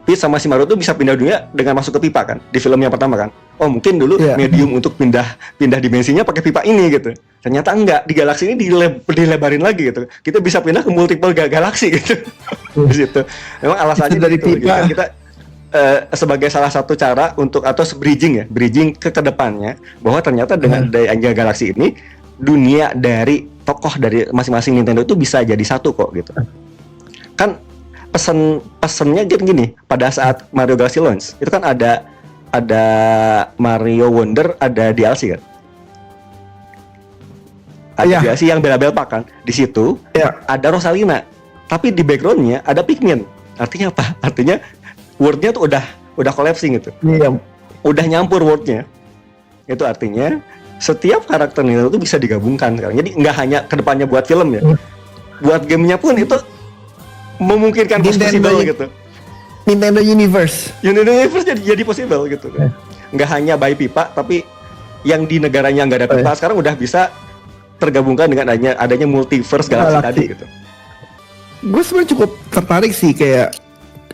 Peach sama si Mario tuh bisa pindah dunia dengan masuk ke pipa kan di film yang pertama kan. Oh mungkin dulu medium untuk pindah dimensinya pakai pipa ini gitu. Ternyata enggak, di Galaxy ini dilebarin lagi gitu. Kita bisa pindah ke multiple galaksi gitu. Di situ. Memang alasannya dari pipa. Gitu kan kita sebagai salah satu cara untuk atau bridging ke depannya bahwa ternyata dengan adanya Galaxy ini dunia dari tokoh dari masing-masing Nintendo itu bisa jadi satu kok gitu. Kan pesennya gini, pada saat Mario Galaxy launch itu kan ada Mario Wonder, ada DLC kan. Ada DLC yang bela-bela kan. Di situ ada Rosalina, tapi di backgroundnya ada Pikmin. Artinya apa? Artinya wordnya tuh udah collapsing gitu. Udah nyampur wordnya. Itu artinya setiap karakter Nintendo itu bisa digabungkan sekarang. Jadi nggak hanya kedepannya buat film ya, buat gamenya pun itu memungkinkan possible gitu. Nintendo Universe jadi possible gitu kan. Nggak hanya by pipa, tapi yang di negaranya nggak ada peta sekarang udah bisa tergabungkan dengan adanya multiverse galaksi tadi gitu. Gue sebenarnya cukup tertarik sih kayak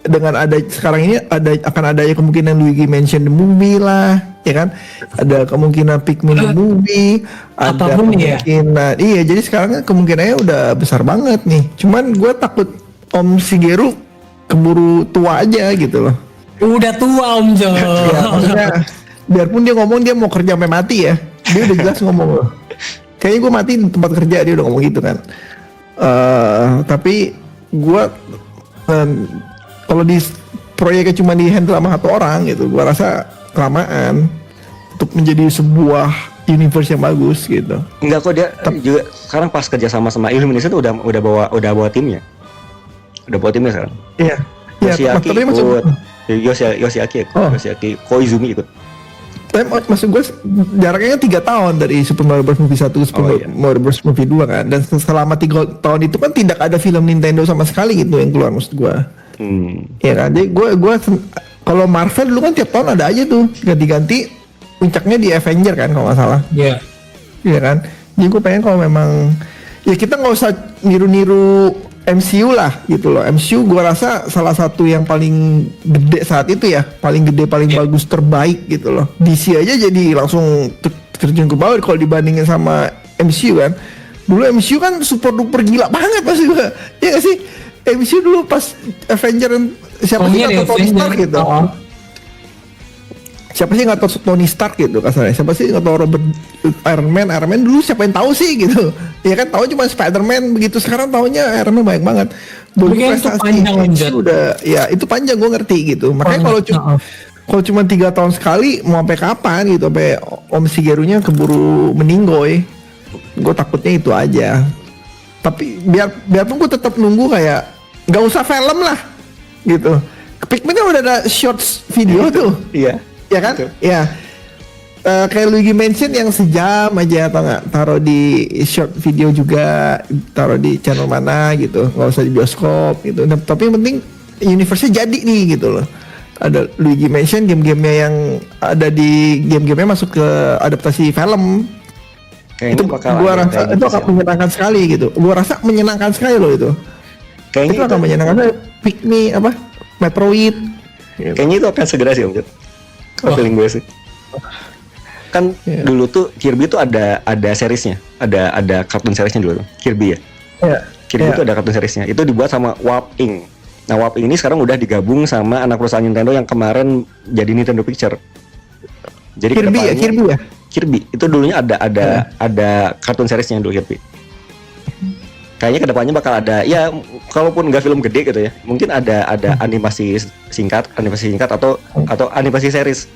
dengan ada sekarang ini akan ada kemungkinan Luigi Mansion the movie lah, ya kan? Ada kemungkinan Pikmin the movie, ada kemungkinan iya, jadi sekarang kemungkinannya udah besar banget nih. Cuman gue takut Om Shigeru keburu tua aja gitu loh. Udah tua Om Jo. Ya, maksudnya biarpun dia ngomong dia mau kerja sampai mati ya, dia udah jelas ngomong loh. Kayaknya gue mati di tempat kerja, dia udah ngomong gitu kan. Tapi gue kalau di proyeknya cuma di handle sama satu orang gitu, gue rasa kelamaan untuk menjadi sebuah universe yang bagus gitu. Enggak kok, dia juga sekarang pas kerja sama Illumination udah bawa timnya. Udah bawa timnya sekarang. Iya. Yoshiaki ikut. Yoshiaki Koizumi ikut. Tapi maksud gue jaraknya 3 tahun dari Super Mario Bros. Movie 1 ke Super Mario Bros. Movie 2 kan. Dan selama 3 tahun itu kan tidak ada film Nintendo sama sekali gitu yang keluar maksud gue. Ya kan, jadi gue kalau Marvel dulu kan tiap tahun ada aja tuh ganti-ganti, puncaknya di Avenger kan kalau nggak salah. Iya. Iya kan, jadi gue pengen kalau memang ya kita nggak usah niru-niru MCU lah gitu loh. MCU gue rasa salah satu yang paling gede saat itu ya, paling gede, paling bagus, terbaik gitu loh. DC aja jadi langsung terjun ke bawah kalau dibandingin sama MCU kan. Dulu MCU kan super duper gila banget pasti gue, ya gak sih? MCU dulu pas Avenger siapa sih nggak tahu Tony Stark gitu. Siapa sih nggak tahu Tony Stark gitu kasarnya. Siapa sih nggak tahu Robert Iron Man dulu siapa yang tahu sih gitu. Ya kan tahu cuma Spider-Man begitu, sekarang tahunya Iron Man banyak banget. Mungkin itu panjang udah ya itu panjang gue ngerti gitu. Makanya kalau cuma 3 tahun sekali mau sampai kapan gitu, sampai Om Shigeru-nya keburu meninggoy. Gue takutnya itu aja. Tapi biarpun gue tetap nunggu kayak nggak usah film lah gitu. Pikmin kan udah ada shorts video tuh. Iya. Ya kan? Iya. Kayak Luigi Mansion yang sejam aja atau nggak, taruh di short video juga, taruh di channel mana gitu, nggak usah di bioskop gitu. Nah, tapi yang penting universe-nya jadi nih gitu loh. Ada Luigi Mansion, game-gamenya yang ada di game-gamenya masuk ke adaptasi film. Itu gua rasa itu akan menyenangkan sekali gitu. Gua rasa menyenangkan sekali loh itu. Kayaknya itu akan menyenangkan sekali. Pikmin apa? Metroid. Gitu. Kayaknya itu akan segera sih Om Jod. Feeling gue sih. Kan dulu tuh Kirby tuh ada seriesnya, ada kartun seriesnya dulu tuh. Kirby ya. Iya. Kirby tuh ada kartun seriesnya. Itu dibuat sama Warp Inc. Nah Warp Inc ini sekarang udah digabung sama anak perusahaan Nintendo yang kemarin jadi Nintendo Picture. Jadi Kirby ya. Kirby itu dulunya ada kartun seriesnya dulu Kirby. Kayaknya kedepannya bakal ada ya, kalaupun nggak film gede gitu ya, mungkin ada animasi singkat atau animasi series.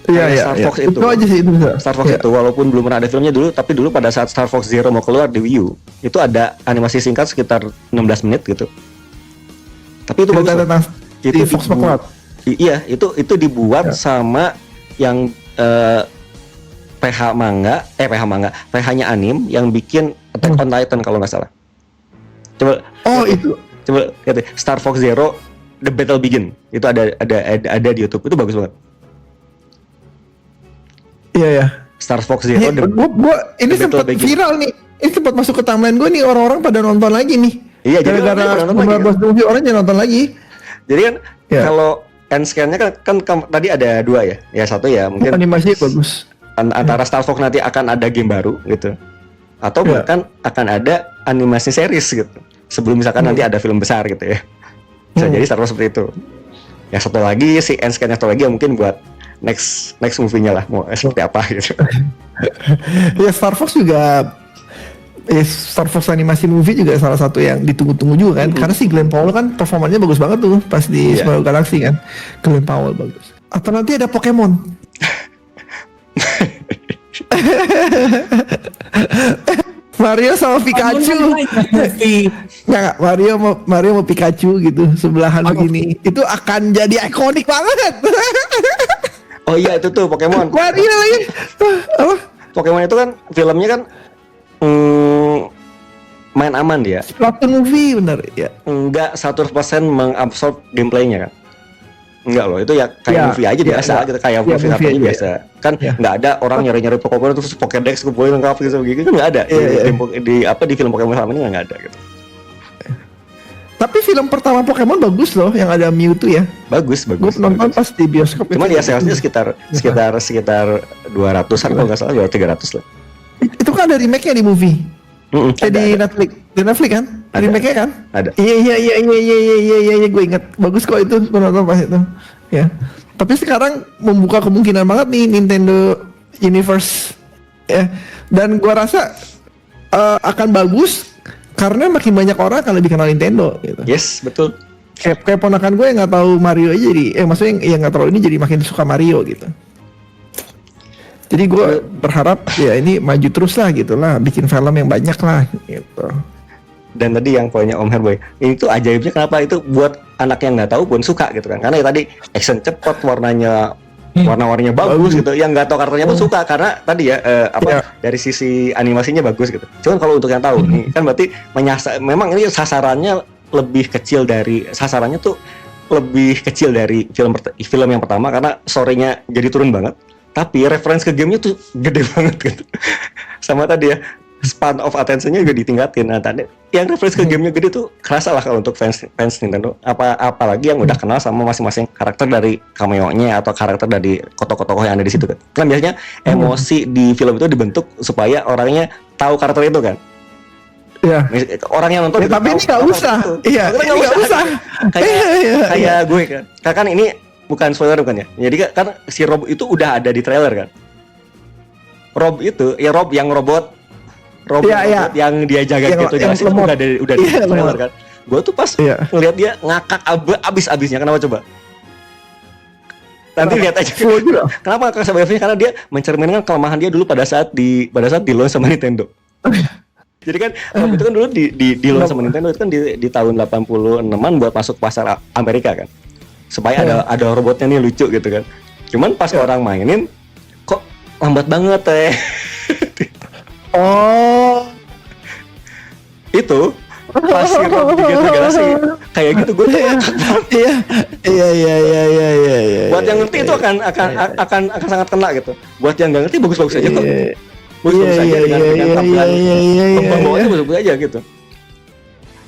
Iya. Star Fox itu aja sih itu bisa. Star Fox itu walaupun belum pernah ada filmnya dulu, tapi dulu pada saat Star Fox Zero mau keluar di Wii U itu ada animasi singkat sekitar 16 menit gitu. Tapi itu bagus. Itu Fox McCloud. Iya, itu dibuat sama yang PH-nya anim yang bikin Attack on Titan kalau nggak salah. Coba lihat deh, Star Fox Zero The Battle Begin itu ada di YouTube, itu bagus banget. Iya. Star Fox Zero ini sempat viral nih. Ini sempat masuk ke timeline gue nih, orang-orang pada nonton lagi nih. Iya, gara-gara movie orang yang nonton lagi. Jadi kan kalau end scan-nya kan tadi ada 2 ya. Ya satu ya mungkin animasi bagus. Antara Star Fox nanti akan ada game baru gitu. Atau bahkan akan ada animasi series gitu. Sebelum misalkan nanti ada film besar gitu ya. Bisa jadi Star Fox seperti itu. Ya satu lagi si end scan-nya satu lagi mungkin buat next movie-nya lah mau seperti apa gitu. Ya Star Fox animasi movie juga salah satu yang ditunggu-tunggu juga kan. Karena si Glenn Powell kan performanya bagus banget tuh pas di Super Mario Galaxy kan. Glenn Powell bagus. Atau nanti ada Pokemon. Mario sama Pikachu. Nggak, Mario mau Pikachu gitu sebelahan begini. Itu akan jadi ikonik banget. Oh iya itu tuh Pokemon. Mario lagi. Apa? Pokemon itu kan filmnya kan main aman dia. Splatoon movie bener ya. Enggak 100% mengabsorb gameplaynya kan. Enggak loh, itu ya kayak movie aja biasa gitu, kayak movie biasa. Kan nggak ada orang nyari-nyari Pokemon terus Pokédex kumpulin lengkap gitu nggak ada. Di film Pokemon sama ini nggak ada gitu. Tapi film pertama Pokemon bagus loh, yang ada Mewtwo ya. Bagus. Gue nonton pas di bioskop. Cuman ya salesnya sekitar 200-an kalau nggak salah, 300 lah. Itu kan ada remake-nya di movie. Di Netflix. Di Netflix kan? Ada remake-nya kan? Ada. Iya, gue ingat. Bagus kok itu, gue nonton pas itu. Ya. Tapi sekarang membuka kemungkinan banget nih Nintendo Universe. Ya. Dan gue rasa akan bagus karena makin banyak orang akan lebih kenal Nintendo gitu. Yes, betul. Kayak ponakan gue yang nggak tahu Mario aja jadi, maksudnya yang nggak tahu ini jadi makin suka Mario gitu. Jadi gue berharap ya ini maju terus lah gitu lah, bikin film yang banyak lah gitu. Dan tadi yang poinnya Om Herboy, ini tuh ajaibnya kenapa itu buat anak yang nggak tahu pun suka gitu kan? Karena ya tadi action cepet, warna-warninya bagus gitu. Yang nggak tahu karakternya pun suka karena tadi ya dari sisi animasinya bagus gitu. Cuman kalau untuk yang tahu nih kan berarti memang ini sasarannya lebih kecil dari film yang pertama karena story-nya jadi turun banget. Tapi referensi ke gamenya tuh gede banget gitu. Sama tadi ya span of attention-nya juga ditingkatin. Nah tadi yang referensi ke gamenya gede tuh kerasa lah kalau untuk fans Nintendo. Apalagi yang udah kenal sama masing-masing karakter dari cameo-nya atau karakter dari tokoh-tokoh yang ada di situ kan. Kan biasanya emosi di film itu dibentuk supaya orangnya tahu karakter itu kan. Iya. Orang yang nonton tapi ini nggak usah. Iya. Ini nggak usah. Kayak gue kan. Kan ini bukan spoiler bukan ya. Jadi kan si Rob itu udah ada di trailer kan. Rob itu ya Rob yang robot yang dia jaga yang gitu jelasin udah di trailer kan. Gue tuh pas ngeliat dia ngakak abis-abisnya. Kenapa coba? Nanti lihat aja. Kenapa ngakak sama abisnya? Karena dia mencerminkan kelemahan dia dulu pada saat di launch sama Nintendo. Jadi kan Rob itu kan dulu di launch sama Nintendo itu kan di tahun 86-an buat masuk pasar Amerika kan. Supaya ada robotnya nih lucu gitu kan. Cuman pas orang mainin kok lambat banget Oh. Itu pas si Rob di generasi kayak gitu gue tuh Iya. Buat yang ngerti itu akan sangat kena gitu. Buat yang nggak ngerti bagus-bagus aja kok. Bagus-bagus aja dengan tampilan pembawanya bagus-bagus aja gitu.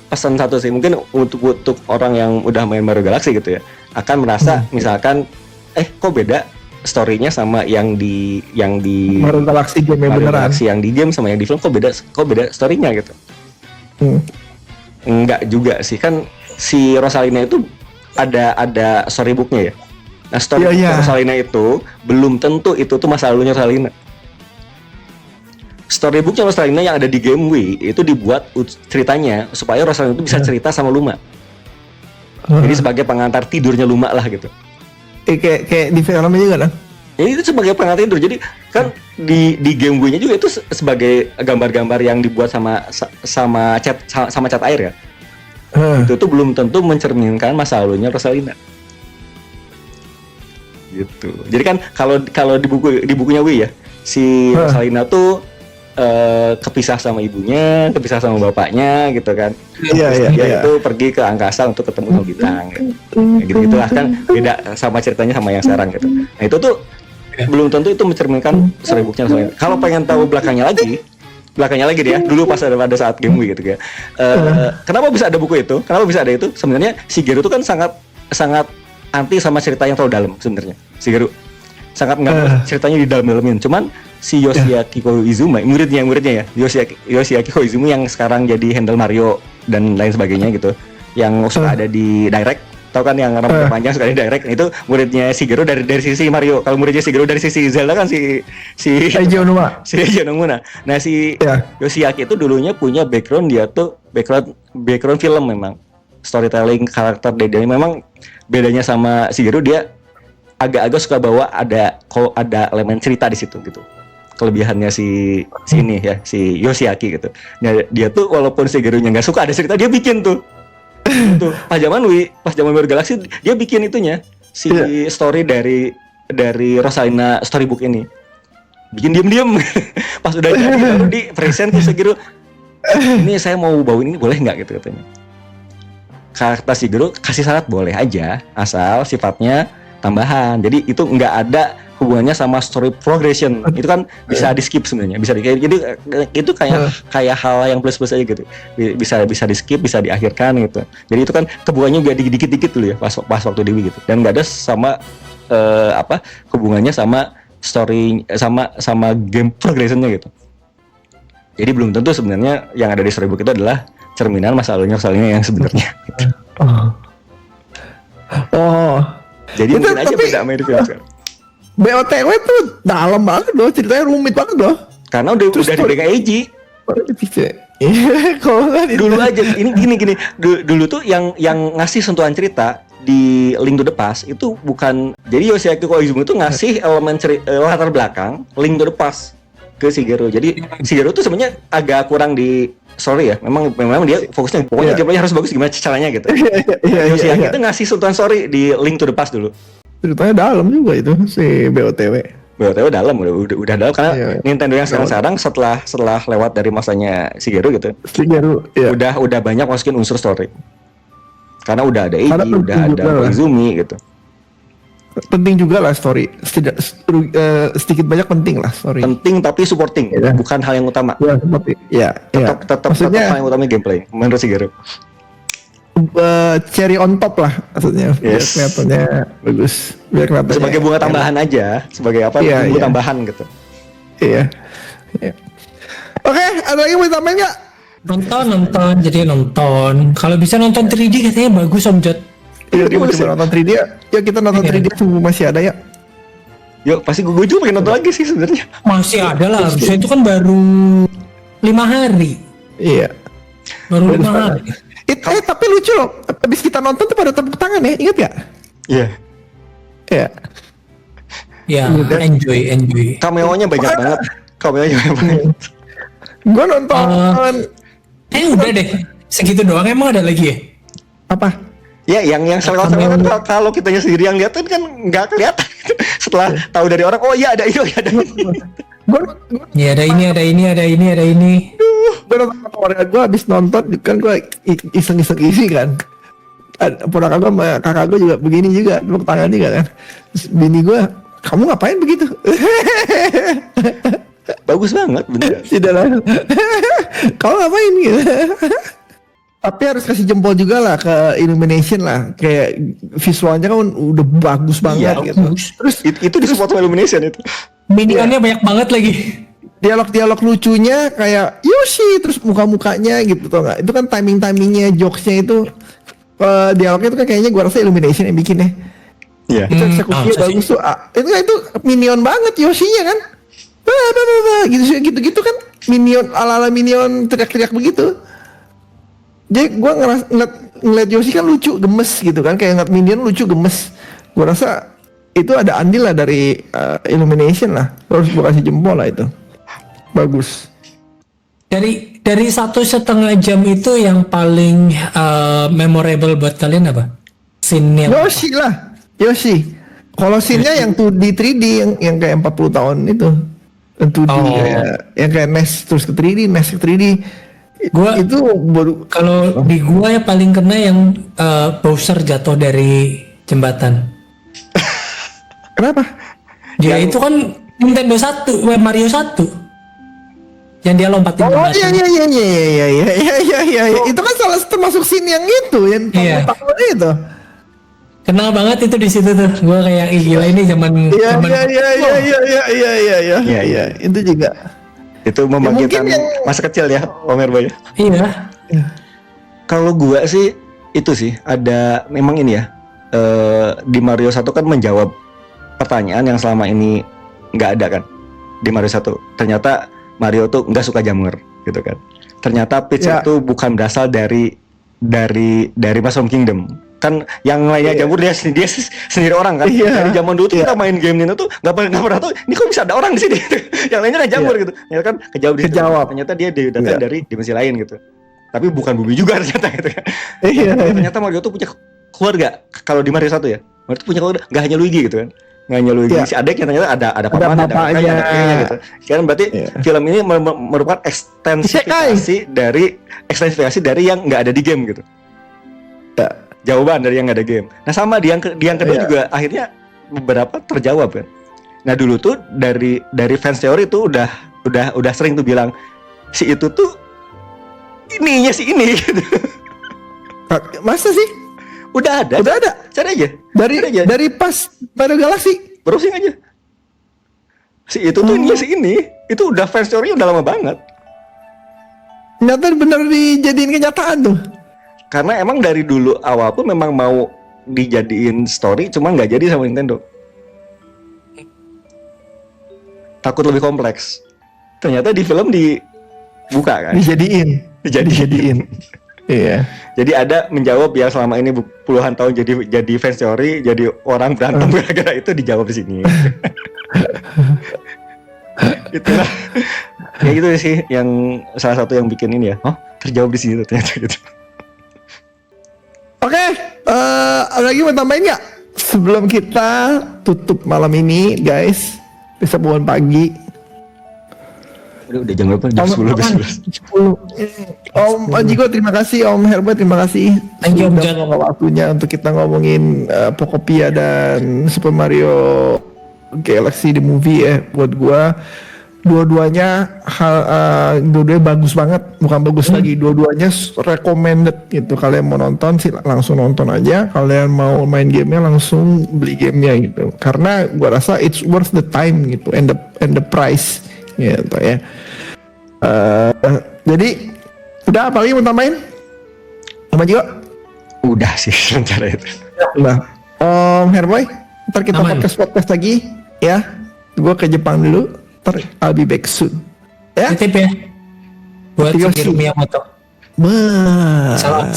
Pesan satu sih mungkin untuk orang yang udah main Mario Galaxy gitu ya akan merasa misalkan kok beda story-nya sama yang di Mario Galaxy game yang beneran. Galaxy yang di game sama yang di film kok beda story-nya gitu. Enggak juga sih kan si Rosalina itu ada storybook-nya ya. Nah storybook Rosalina itu belum tentu itu tuh masa lalunya Rosalina. Storybooknya Rosalina yang ada di game Wii itu dibuat ceritanya supaya Rosalina itu bisa cerita sama Luma. Jadi sebagai pengantar tidurnya Luma lah gitu. Kayak di filmnya juga kan? Ini itu sebagai pengantar tidur. Jadi kan di game Wii-nya juga itu sebagai gambar-gambar yang dibuat sama cat air ya. Itu tuh belum tentu mencerminkan masa lalunya Rosalina. Gitu. Jadi kan kalau di bukunya Wii ya, si Rosalina tuh kepisah sama ibunya, kepisah sama bapaknya gitu kan. Dia itu pergi ke angkasa untuk ketemu sama bintang gitu lah kan beda sama ceritanya sama yang sekarang gitu. Nah itu tuh belum tentu itu mencerminkan storybooknya. Kalau pengen tahu belakangnya lagi dia dulu pas ada saat game Wii gitu ya. Kenapa bisa ada buku itu? Kenapa bisa ada itu? Sebenarnya Shigeru itu kan sangat anti sama cerita yang terlalu dalam sebenarnya. Shigeru sangat nggak ceritanya di dalam-dalamin. Cuman si Yoshiaki Koizumi, muridnya ya, Yoshiaki Koizumi yang sekarang jadi handle Mario dan lain sebagainya gitu, yang suka ada di Direct, tau kan yang rambutnya panjang suka di Direct, itu muridnya Shigeru dari sisi Mario. Kalau muridnya Shigeru dari sisi Zelda kan si Eiji Onuma. Nah si Yoshiaki itu dulunya punya background, dia tuh background film memang, storytelling karakter dia memang bedanya sama Shigeru, dia agak-agak suka bawa ada elemen cerita di situ gitu. Kelebihannya si Yoshiaki gitu. Nah, dia tuh walaupun Shigeru-nya nggak suka ada cerita, dia bikin tuh. Pas zaman Mario Galaxy dia bikin itunya story dari Rosalina storybook ini. Bikin diam-diam. Pas udah jadi baru di present ke Shigeru. Ini saya mau bawain ini boleh nggak gitu katanya. Karakter Shigeru kasih syarat boleh aja asal sifatnya tambahan. Jadi itu nggak ada hubungannya sama story progression. Itu kan bisa di skip sebenarnya, bisa jadi itu kayak hal yang plus aja gitu. Bisa di skip, bisa diakhirkan gitu. Jadi itu kan hubungannya juga dikit-dikit dulu ya pas waktu Dewi gitu. Dan nggak ada sama hubungannya sama story sama game progressionnya gitu. Jadi belum tentu sebenarnya yang ada di storybook itu adalah cerminan masa lalunya yang sebenarnya. Gitu. Jadi itu, mungkin aja beda sama di film sekarang. BOTW tuh dalam banget loh, ceritanya rumit banget loh. Karena udah di Eiji. Dulu aja gini. Dulu tuh yang ngasih sentuhan cerita di Link to the Past itu bukan, jadi Yoshiaki Koizumi itu ngasih elemen latar belakang Link to the Past ke Shigeru. Jadi Shigeru tuh sebenarnya agak kurang di story ya. Memang dia fokusnya pokoknya gameplaynya harus bagus gimana caranya gitu. Yoshiaki itu ngasih sentuhan story di Link to the Past dulu. Ceritanya dalam juga itu si BOTW dalam udah dalam karena Nintendo yang sekarang setelah lewat dari masanya Shigeru gitu. Udah banyak masukin unsur story. Karena udah ada Eiji, udah ada Koizumi gitu. Penting juga lah story, sedikit banyak penting lah story. Penting tapi supporting, bukan hal yang utama. Tetap hal yang utama gameplay menurut Shigeru. Cherry on top lah maksudnya. Biar kelihatannya bagus. Biar kelihatannya sebagai bunga tambahan aja, sebagai bunga tambahan gitu. Iya. Oke, ada lagi mau ditambahin nggak? Nonton. Kalau bisa nonton 3D katanya bagus Om Jod. Iya, dia bisa nonton 3D ya. Ya kita nonton 3D semua masih ada ya. Yuk, pasti gue juga pengen nonton lagi sih sebenarnya. Masih ada lah, harusnya itu kan baru 5 hari. Iya. Baru 5 hari. Tapi lucu loh. Habis kita nonton tuh pada tepuk tangan ya, ingat gak? Iya. Iya. Ya, enjoy. Cameo-nya banyak banget. Gue nonton. Udah deh. Segitu doang, emang ada lagi ya? Apa? Ya, yang selewat kalau kitanya sendiri yang lihat kan nggak kelihatan. Setelah tahu dari orang, oh iya ada ini, ada ini. Ya ada ini. Gue nonton sama keluarga gue, abis nonton kan gue iseng-iseng isi kan. Ponakan gue sama kakak gue juga begini juga, tepuk tangan juga kan. Terus bini gue, kamu ngapain begitu? Bagus banget bener. Tidak lah. Kamu ngapain gitu? Tapi harus kasih jempol juga lah ke Illumination lah, kayak visualnya kan udah bagus banget gitu. Terus itu di support Illumination itu. Minionnya banyak banget lagi. Dialog lucunya kayak Yoshi, terus muka-mukanya gitu tau nggak? Itu kan timingnya, jokesnya itu, dialognya itu kan kayaknya gua rasa Illumination yang bikin ya. Iya. Itu eksekusinya bagus tuh. Itu minion banget Yoshi-nya kan. Gitu kan minion ala minion teriak-teriak begitu. Jadi gue ngeliat Yoshi kan lucu, gemes gitu kan, kayak ngeliat minion lucu, gemes. Gue rasa itu ada andil lah dari Illumination lah. Harus gue kasih jempol lah itu. Bagus. Dari 1,5 jam itu yang paling memorable buat kalian apa? Scene yang Yoshi apa? Lah, Yoshi. Kalau scene-nya yang 2D 3D yang kayak 40 tahun itu. 2D yang kayak NES terus ke 3D, NES ke 3D. Gua itu baru kalau di gua ya paling kena yang Bowser jatuh dari jembatan. Kenapa? Dia itu kan Nintendo 1, Mario 1. Yang dia lompatin jembatan. Iya. Itu kan salah satu masuk scene yang itu, yang tahun itu. Kenal banget itu di situ tuh. Gua kayak gila ini zaman. Iya. Itu juga. Itu membangkitkan masa kecil ya, Omer Boy. Iya. Kalau gua sih itu sih ada memang ini ya. Di Mario 1 kan menjawab pertanyaan yang selama ini nggak ada kan. Di Mario 1 ternyata Mario tuh nggak suka jamur gitu kan. Ternyata Peach itu bukan berasal dari Mushroom Kingdom. Kan yang lainnya jamur dia sendiri orang kan. Dari zaman dulu tuh kita main game Nintendo tuh nggak pernah tahu ini kok bisa ada orang di sini. Yang lainnya kan jamur gitu. Ya kan kejawab. Ternyata dia datang dari dimensi lain gitu. Tapi bukan bumi juga ternyata gitu kan. Ternyata Mario tuh punya keluarga. Kalau di Mario 1 ya, Mario tuh punya keluarga. Nggak hanya Luigi gitu kan. Nggak hanya Luigi, si adek yang ternyata ada pamannya, ada kakaknya, ada kakeknya gitu. Kan berarti film ini merupakan ekstensifikasi dari yang nggak ada di game gitu. Jawaban dari yang nggak ada game. Nah sama di yang kedua juga akhirnya beberapa terjawab kan. Nah dulu tuh dari fans teori tuh udah sering tuh bilang si itu tuh ininya si ini gitu. Masa sih? Udah ada. Cari aja. Dari pas Mario Galaxy. Browsing aja. Si itu tuh ininya si ini. Itu udah fans teori udah lama banget. Nyata bener dijadiin kenyataan tuh. Karena emang dari dulu awal pun memang mau dijadiin story, cuma nggak jadi sama Nintendo. Takut lebih kompleks. Ternyata di film dibuka kan? Dijadiin. Iya. Jadi ada menjawab yang selama ini puluhan tahun jadi fans teori, jadi orang berantem gara-gara itu dijawab di sini. Itulah. Ya gitu sih yang salah satu yang bikin ini ya. Oh, terjawab di sini ternyata gitu. Oke, ada lagi mau tambahin nggak? Sebelum kita tutup malam ini, guys. Besok bangun pagi. Udah jam berapa? Jam 10. Om Jigo terima kasih, Om Herbert terima kasih. Thank you, Om sudah mau waktunya untuk kita ngomongin Pokopia dan Super Mario Galaxy the movie ya. Buat gua dua-duanya dua-duanya bagus banget, bukan bagus lagi, dua-duanya recommended gitu. Kalian mau nonton sih langsung nonton aja, kalian mau main gamenya langsung beli gamenya gitu, karena gua rasa it's worth the time gitu and the price gitu ya. Jadi udah, apa lagi mau tambahin sama juga? Udah sih sementara itu. Nah, Om Herboy, ntar kita podcast lagi ya. Gua ke Jepang dulu. I'll be back soon. Ya? Titip ya. Buat Shigeru Miyamoto. Salam.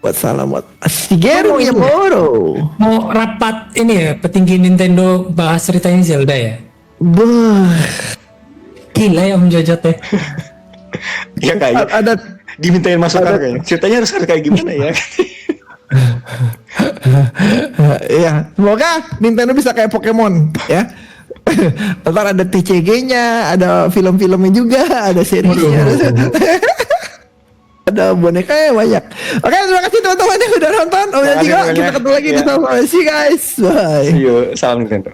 Buat salam buat Shigeru Miyamoto. Mau rapat ini ya, petinggi Nintendo bahas ceritanya Zelda ya. Gila ya Om Jojo teh. Ya kayak ada dimintain masukan kayaknya. Ceritanya harus kayak gimana ya? Iya, semoga Nintendo bisa kayak Pokemon ya. Ntar ada TCG-nya, ada film-filmnya juga, ada seriesnya, ada bonekanya banyak. Oke, terima kasih teman-teman yang udah nonton. Kita ketemu lagi di Sama See you guys, bye. See you, salam Nintendo.